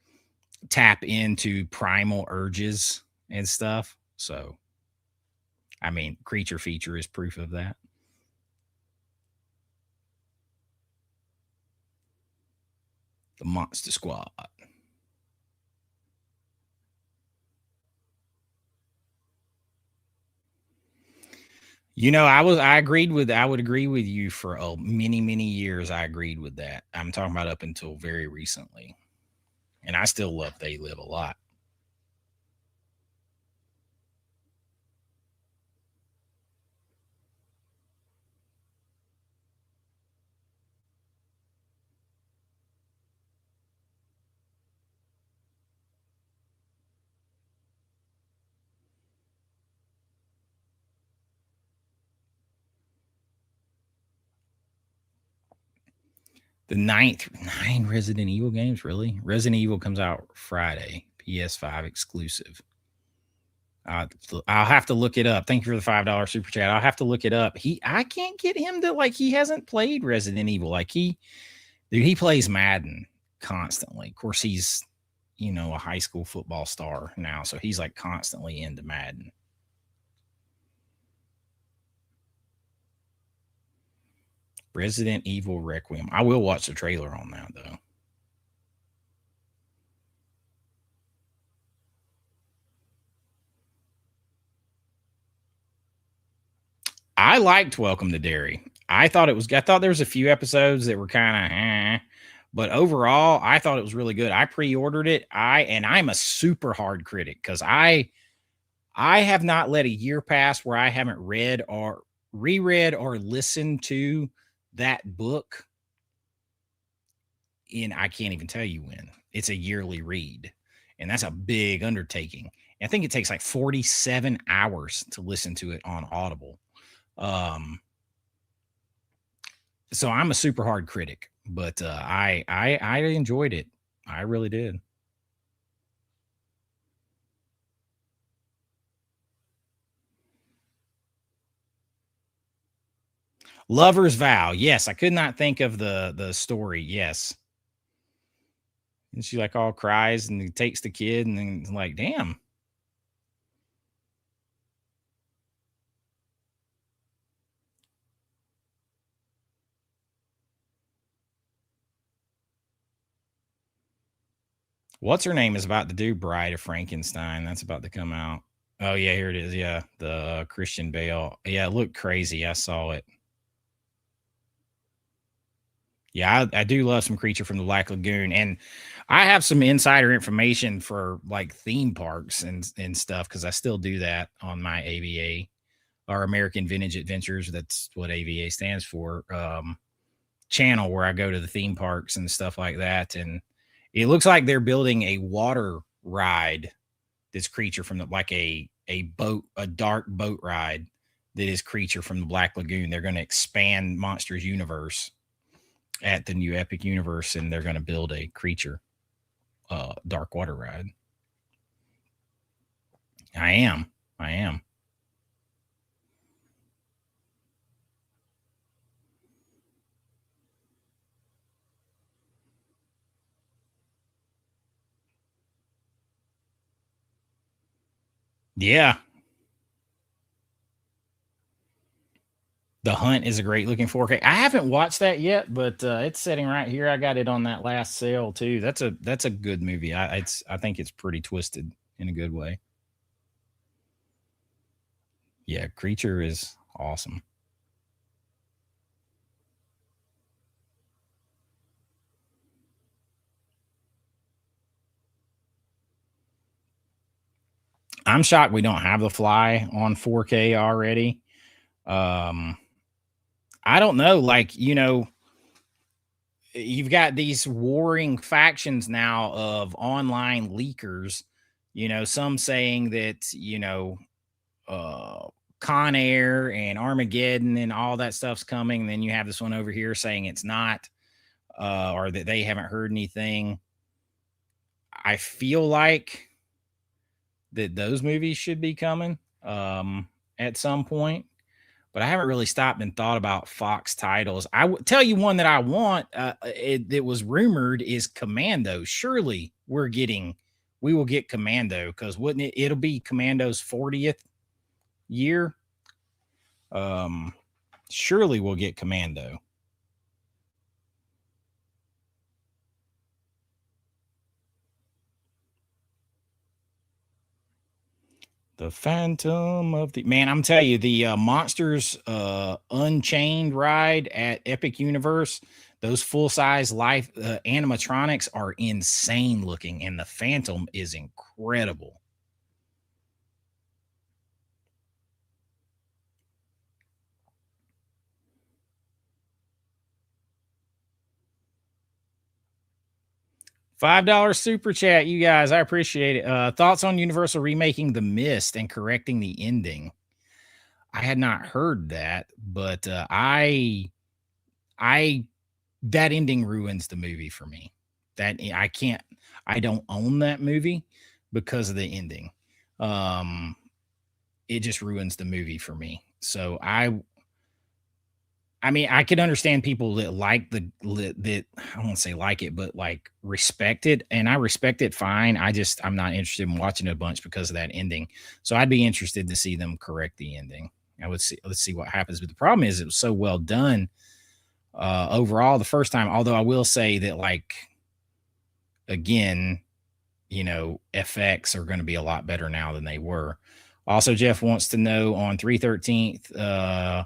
tap into primal urges and stuff. So, I mean, Creature Feature is proof of that. The Monster Squad. I would agree with you for many, many years. I agreed with that. I'm talking about up until very recently. And I still love They Live a lot. The nine Resident Evil games, really? Resident Evil comes out Friday, PS5 exclusive. I'll have to look it up. Thank you for the $5 super chat. I'll have to look it up. I can't get him to like. He hasn't played Resident Evil. Like he plays Madden constantly. Of course, he's a high school football star now, so he's like constantly into Madden. Resident Evil Requiem. I will watch the trailer on that though. I liked Welcome to Derry. I thought there was a few episodes that were kind of but overall, I thought it was really good. I pre-ordered it. I'm a super hard critic because I have not let a year pass where I haven't read or reread or listened to that book in I can't even tell you when. It's a yearly read, and that's a big undertaking. I think it takes like 47 hours to listen to it on Audible. So I'm a super hard critic, but I enjoyed it. I really did. Lover's Vow. Yes, I could not think of the story. Yes. And she like all cries and he takes the kid and then like, damn. What's her name is about to do Bride of Frankenstein. That's about to come out. Oh yeah, here it is. Yeah, the Christian Bale. Yeah, it looked crazy. I saw it. Yeah, I do love some Creature from the Black Lagoon, and I have some insider information for like theme parks and stuff because I still do that on my AVA or American Vintage Adventures. That's what AVA stands for. Channel where I go to the theme parks and stuff like that, and it looks like they're building a water ride. This Creature from the like a dark boat ride that is Creature from the Black Lagoon. They're going to expand Monsters Universe at the new Epic Universe, and they're going to build a Creature dark water ride. I am. Yeah. The Hunt is a great looking 4K. I haven't watched that yet, but it's sitting right here. I got it on that last sale too. That's a good movie. I think it's pretty twisted in a good way. Yeah, Creature is awesome. I'm shocked we don't have The Fly on 4K already. I don't know, like, you've got these warring factions now of online leakers, some saying that, uh Con Air and Armageddon and all that stuff's coming. Then you have this one over here saying it's not, or that they haven't heard anything. I feel like that those movies should be coming at some point. but I haven't really stopped and thought about Fox titles. I would tell you one that I want. It was rumored is Commando. Surely we will get Commando, because wouldn't it? It'll be Commando's 40th year. Surely we'll get Commando. The Phantom of the Man. I'm telling you, the Monsters Unchained ride at Epic Universe, those full size life animatronics are insane looking, and the Phantom is incredible. $5 super chat, you guys. I appreciate it. Thoughts on Universal remaking The Mist and correcting the ending? I had not heard that, but that ending ruins the movie for me. That I don't own that movie because of the ending. It just ruins the movie for me. So I mean, I could understand people that like that I won't say like it, but like respect it, and I respect it fine. I'm not interested in watching it a bunch because of that ending. So I'd be interested to see them correct the ending. Let's see what happens. But the problem is it was so well done overall the first time. Although I will say that, like, again, FX are going to be a lot better now than they were. Also, Jeff wants to know on 3/13th,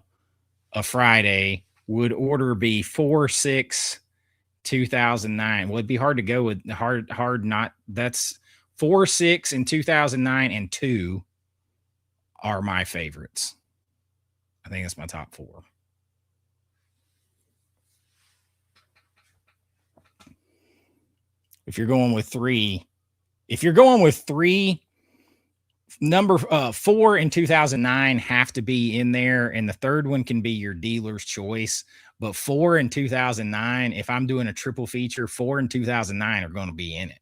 a Friday, would order be 4/6/2009? Well, it'd be hard to go with hard not. That's 4/6 in 2009 and 2 are my favorites. I think that's my top 4. If you're going with 3, number 4 in 2009 have to be in there, and the third one can be your dealer's choice. But 4 in 2009, if I'm doing a triple feature, 4 in 2009 are going to be in it.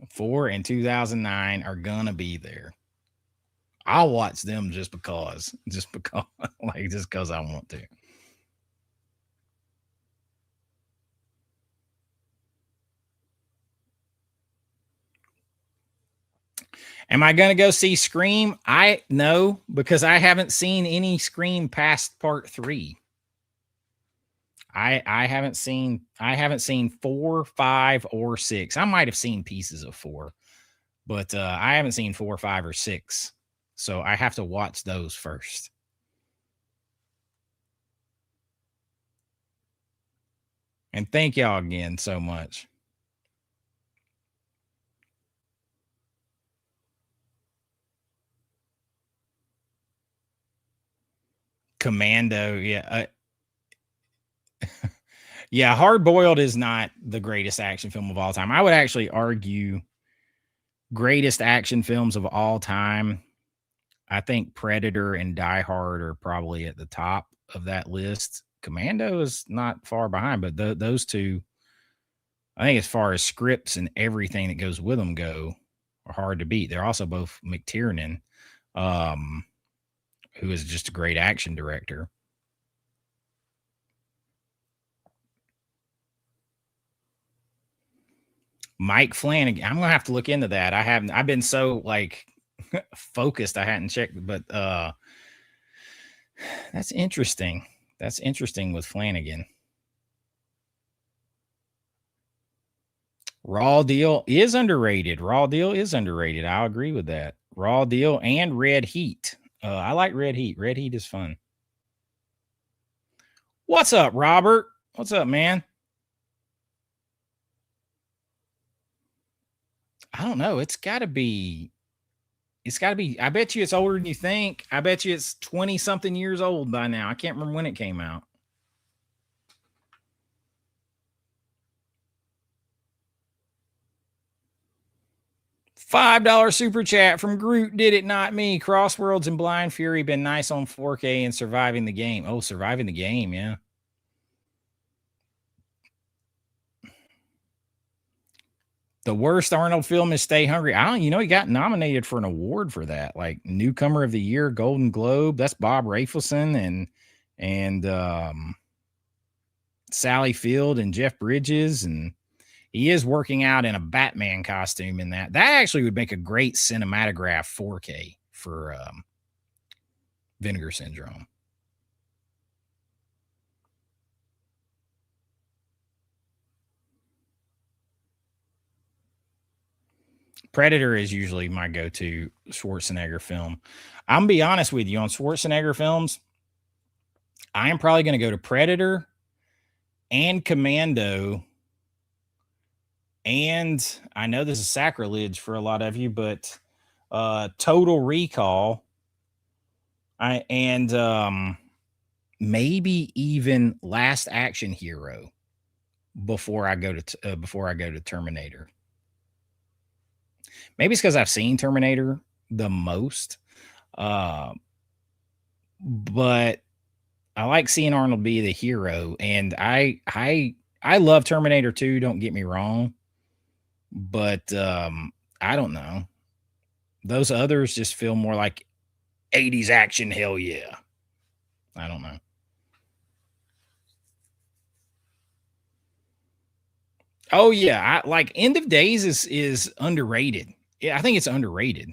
4 in 2009 are going to be there. I'll watch them just because I want to. Am I going to go see Scream? No, because I haven't seen any Scream past part 3. I haven't seen 4, 5, or 6. I might have seen pieces of 4, but I haven't seen 4, 5, or 6. So I have to watch those first. And thank y'all again so much. Commando, yeah. Yeah, Hard Boiled is not the greatest action film of all time. I would actually argue greatest action films of all time. I think Predator and Die Hard are probably at the top of that list. Commando is not far behind, but those two, I think, as far as scripts and everything that goes with them go, are hard to beat. They're also both McTiernan, who is just a great action director. Mike Flanagan. I'm gonna have to look into that. I've been so like focused, I hadn't checked, but that's interesting. That's interesting with Flanagan. Raw Deal is underrated. I'll agree with that. Raw Deal and Red Heat. I like Red Heat. Red Heat is fun. What's up, Robert? What's up, man? I don't know. It's got to be. I bet you it's older than you think. I bet you it's 20 something years old by now. I can't remember when it came out. $5 super chat from Groot. Did it, not me. Crossworlds and Blind Fury been nice on 4K and Surviving the Game. Oh, Surviving the Game, yeah. The worst Arnold film is Stay Hungry. I don't, he got nominated for an award for that, like Newcomer of the Year, Golden Globe. That's Bob Rafelson and Sally Field and Jeff Bridges, and he is working out in a Batman costume in that. That actually would make a great cinematograph 4K for Vinegar Syndrome. Predator is usually my go-to Schwarzenegger film. I'm gonna be honest with you, on Schwarzenegger films, I am probably going to go to Predator and Commando. And I know this is sacrilege for a lot of you, but Total Recall. Maybe even Last Action Hero before I go to Terminator. Maybe it's because I've seen Terminator the most, but I like seeing Arnold be the hero, and I love Terminator 2. Don't get me wrong, but I don't know. Those others just feel more like 80s action. Hell yeah! I don't know. Oh yeah, I like End of Days is underrated. Yeah, I think it's underrated.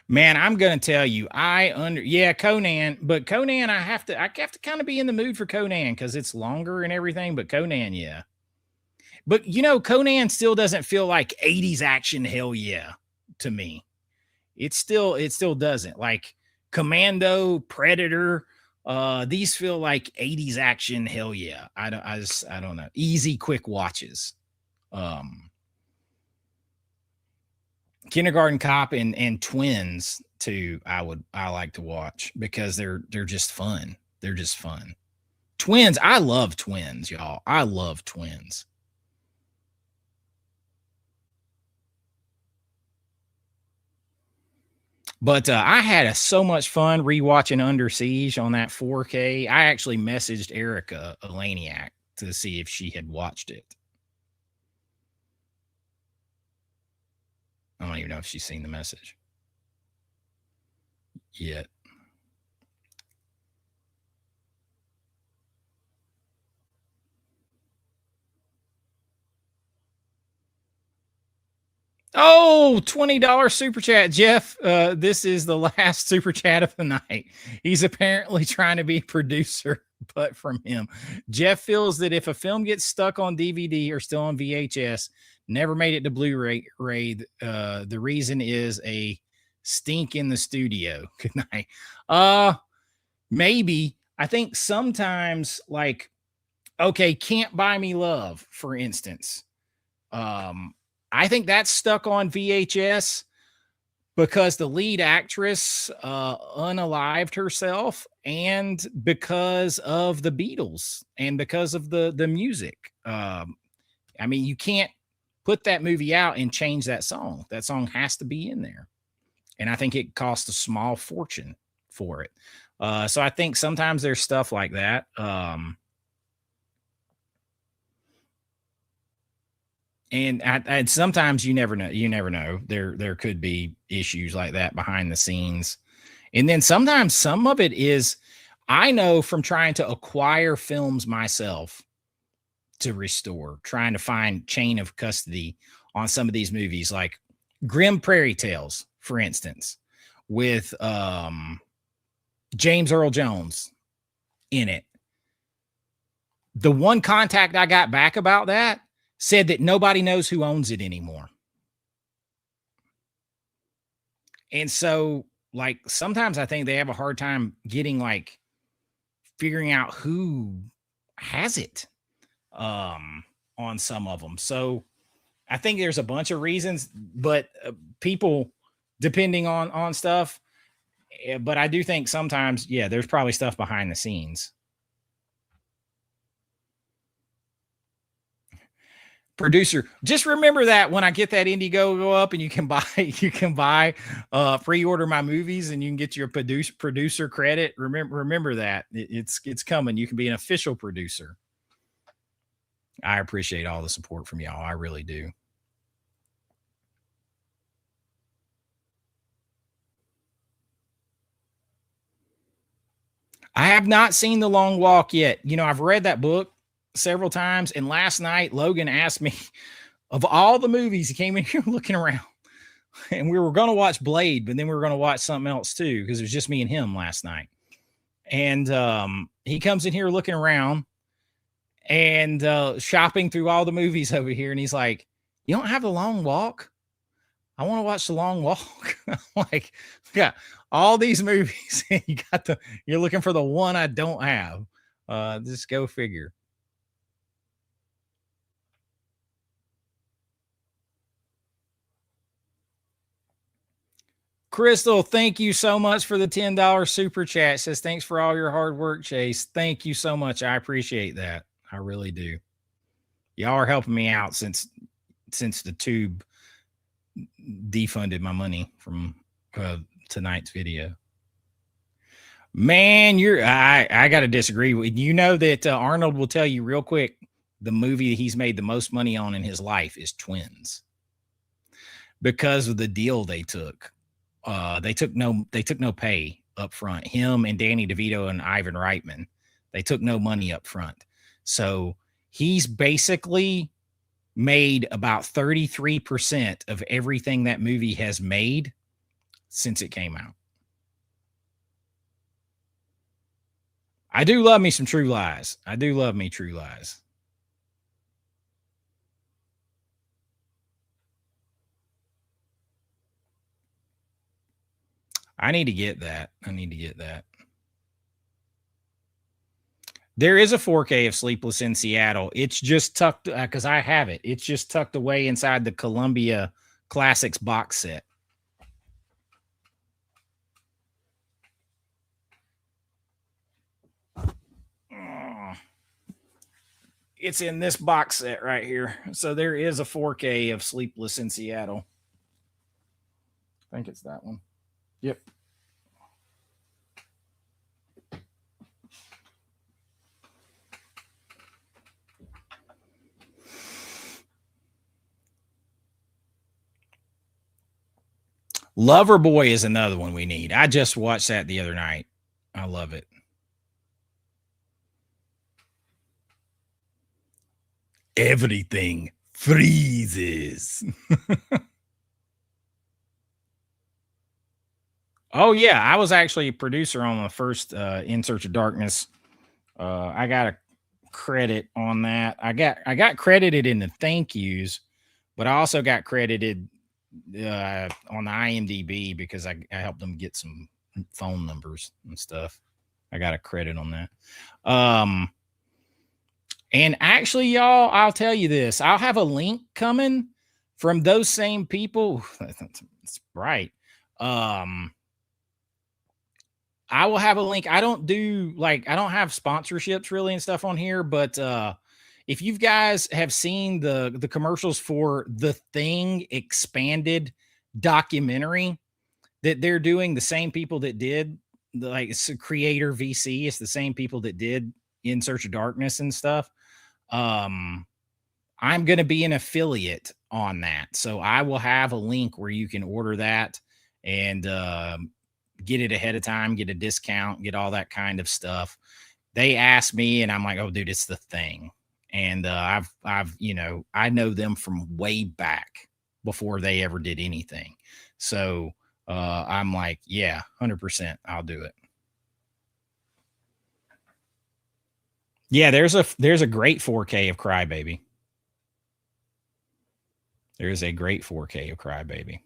Man, I'm gonna tell you, Conan, but Conan, I have to kind of be in the mood for Conan because it's longer and everything. But Conan, yeah. But Conan still doesn't feel like 80s action. Hell yeah, to me. It still doesn't. Like Commando, Predator, these feel like 80s action. Hell yeah. I don't know. Easy, quick watches. Kindergarten Cop and Twins too. I like to watch because they're just fun. They're just fun. Twins. I love Twins, y'all. I love Twins. But I had so much fun rewatching Under Siege on that 4K. I actually messaged Erica Elaniak to see if she had watched it. I don't even know if she's seen the message yet. Oh, $20 super chat, Jeff. This is the last super chat of the night. He's apparently trying to be producer, but from him. Jeff feels that if a film gets stuck on DVD or still on VHS, never made it to Blu-ray, the reason is a stink in the studio. Good night. Maybe. I think sometimes, like, okay, Can't Buy Me Love, for instance. I think that's stuck on VHS because the lead actress unalived herself, and because of the Beatles and because of the music. I mean, you can't put that movie out and change that song. That song has to be in there, and I think it cost a small fortune for it. So I think sometimes there's stuff like that. And sometimes you never know. You never know. There could be issues like that behind the scenes. And then sometimes some of it is, I know from trying to acquire films myself to restore, trying to find chain of custody on some of these movies, like Grim Prairie Tales, for instance, with James Earl Jones in it. The one contact I got back about that said that nobody knows who owns it anymore. And so, like, sometimes I think they have a hard time getting, like, figuring out who has it on some of them. So I think there's a bunch of reasons, but people, depending on stuff. But I do think sometimes, yeah, there's probably stuff behind the scenes. Producer, just remember that when I get that Indiegogo go up and you can buy pre-order my movies and you can get your producer credit. Remember that it's coming. You can be an official producer. I appreciate all the support from y'all. I really do. I have not seen The Long Walk yet. You know, I've read that book several times, and last night Logan asked me, of all the movies, he came in here looking around, and we were going to watch Blade, but then we were going to watch something else too, because it was just me and him last night. And he comes in here looking around and shopping through all the movies over here, and he's like, "You don't have The Long Walk? I want to watch The Long Walk." I'm like, yeah, all these movies, and you're looking for the one I don't have. Just go figure. Crystal, thank you so much for the $10 super chat. Says, thanks for all your hard work, Chase. Thank you so much. I appreciate that. I really do. Y'all are helping me out since the tube defunded my money from tonight's video. Man, I got to disagree with you. Know that Arnold will tell you real quick, the movie he's made the most money on in his life is Twins, because of the deal they took. They took no pay up front. Him and Danny DeVito and Ivan Reitman, they took no money up front. So he's basically made about 33% of everything that movie has made since it came out. I do love me some True Lies. I do love me True Lies. I need to get that. There is a 4K of Sleepless in Seattle. It's just tucked, because I have it. It's just tucked away inside the Columbia Classics box set. It's in this box set right here. So there is a 4K of Sleepless in Seattle. I think it's that one. Yep. Loverboy is another one we need. I just watched that the other night. I love it. Everything freezes. Oh yeah, I was actually a producer on the first In Search of Darkness. I got a credit on that. I got credited in the thank yous, but I also got credited on the IMDb because I helped them get some phone numbers and stuff. I got a credit on that. And actually, y'all, I'll tell you this. I'll have a link coming from those same people. That's right. I will have a link. I don't have sponsorships really and stuff on here, but if you guys have seen the commercials for The Thing expanded documentary that they're doing, the same people that did it's Creator VC, it's the same people that did In Search of Darkness and stuff. I'm going to be an affiliate on that. So I will have a link where you can order that and get it ahead of time, get a discount, get all that kind of stuff. They asked me and I'm like, oh dude, it's The Thing. And I've I know them from way back before they ever did anything. So I'm like, yeah, 100%, I'll do it. Yeah, there's a great 4K of Crybaby. There's a great 4K of Crybaby.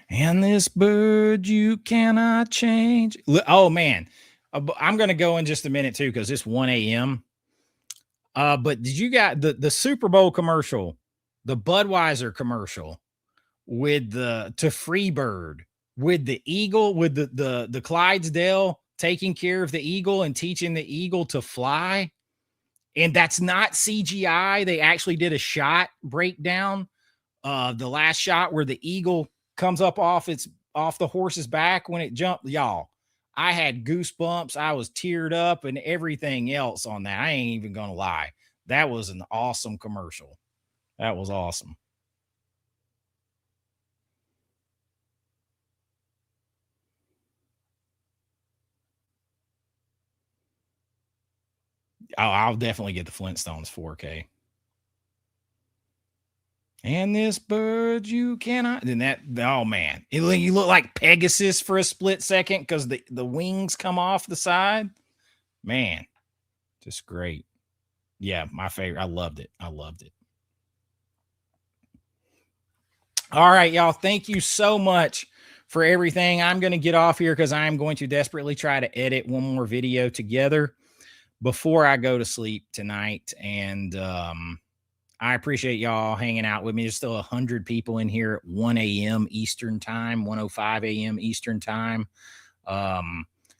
And this bird you cannot change. Oh man, I'm going to go in just a minute too, because it's 1 a.m. But did you got the Super Bowl commercial, the Budweiser commercial with to Freebird, with the eagle, with the Clydesdale taking care of the eagle and teaching the eagle to fly? And that's not CGI. They actually did a shot breakdown. The last shot where the eagle comes up off the horse's back when it jumped, y'all. I had goosebumps. I was teared up and everything else on that. I ain't even gonna lie. That was an awesome commercial. That was awesome. I'll definitely get the Flintstones 4K. And this bird you cannot. And that, oh man, you look like Pegasus for a split second because the wings come off the side. Man, just great. Yeah, my favorite. I loved it. I loved it. All right, y'all. Thank you so much for everything. I'm going to get off here because I'm going to desperately try to edit one more video together before I go to sleep tonight. And I appreciate y'all hanging out with me. There's still 100 people in here at 1 a.m. Eastern time, 1:05 a.m. Eastern time.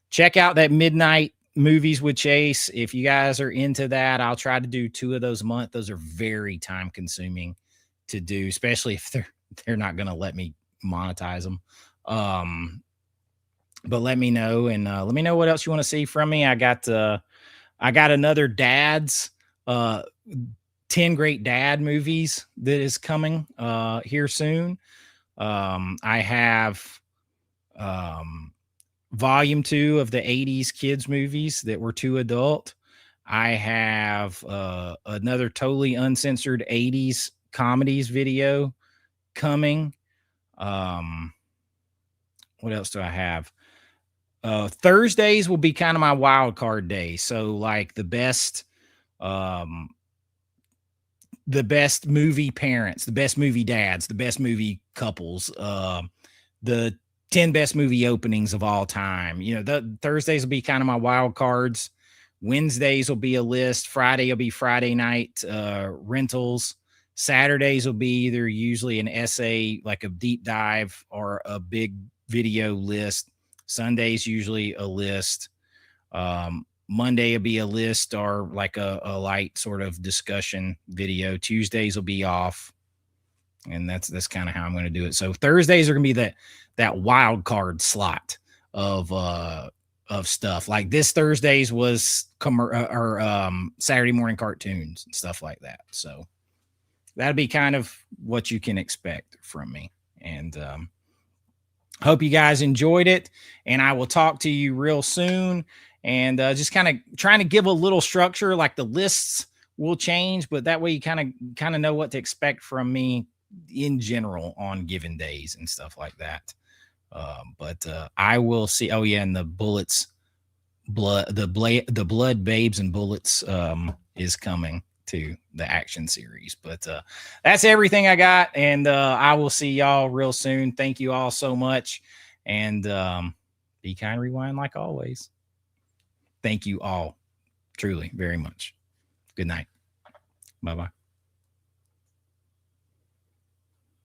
Check out that midnight movies with Chase. If you guys are into that, I'll try to do 2 of those a month. Those are very time consuming to do, especially if they're not going to let me monetize them. But let me know, and let me know what else you want to see from me. I got another dad's 10 great dad movies that is coming here soon. I have volume 2 of the 80s kids movies that were too adult. I have another totally uncensored 80s comedies video coming. What else do I have? Thursdays will be kind of my wild card day. So like the best movie parents, the best movie dads, the best movie couples, the 10 best movie openings of all time. You know, the Thursdays will be kind of my wild cards. Wednesdays will be a list. Friday will be Friday night rentals. Saturdays will be either usually an essay, like a deep dive, or a big video list. Sundays usually a list. Monday will be a list or like a light sort of discussion video. Tuesdays will be off. And that's kind of how I'm going to do it. So Thursdays are going to be that wild card slot of stuff. Like this Thursdays was Saturday morning cartoons and stuff like that. So that'll be kind of what you can expect from me. And hope you guys enjoyed it. And I will talk to you real soon. And just kind of trying to give a little structure, like the lists will change, but that way you kind of know what to expect from me in general on given days and stuff like that. But I will see. Oh yeah, and the bullets, the blood babes and bullets is coming to the action series. But that's everything I got, and I will see y'all real soon. Thank you all so much, and be kind, rewind like always. Thank you all truly very much. Good night. Bye-bye.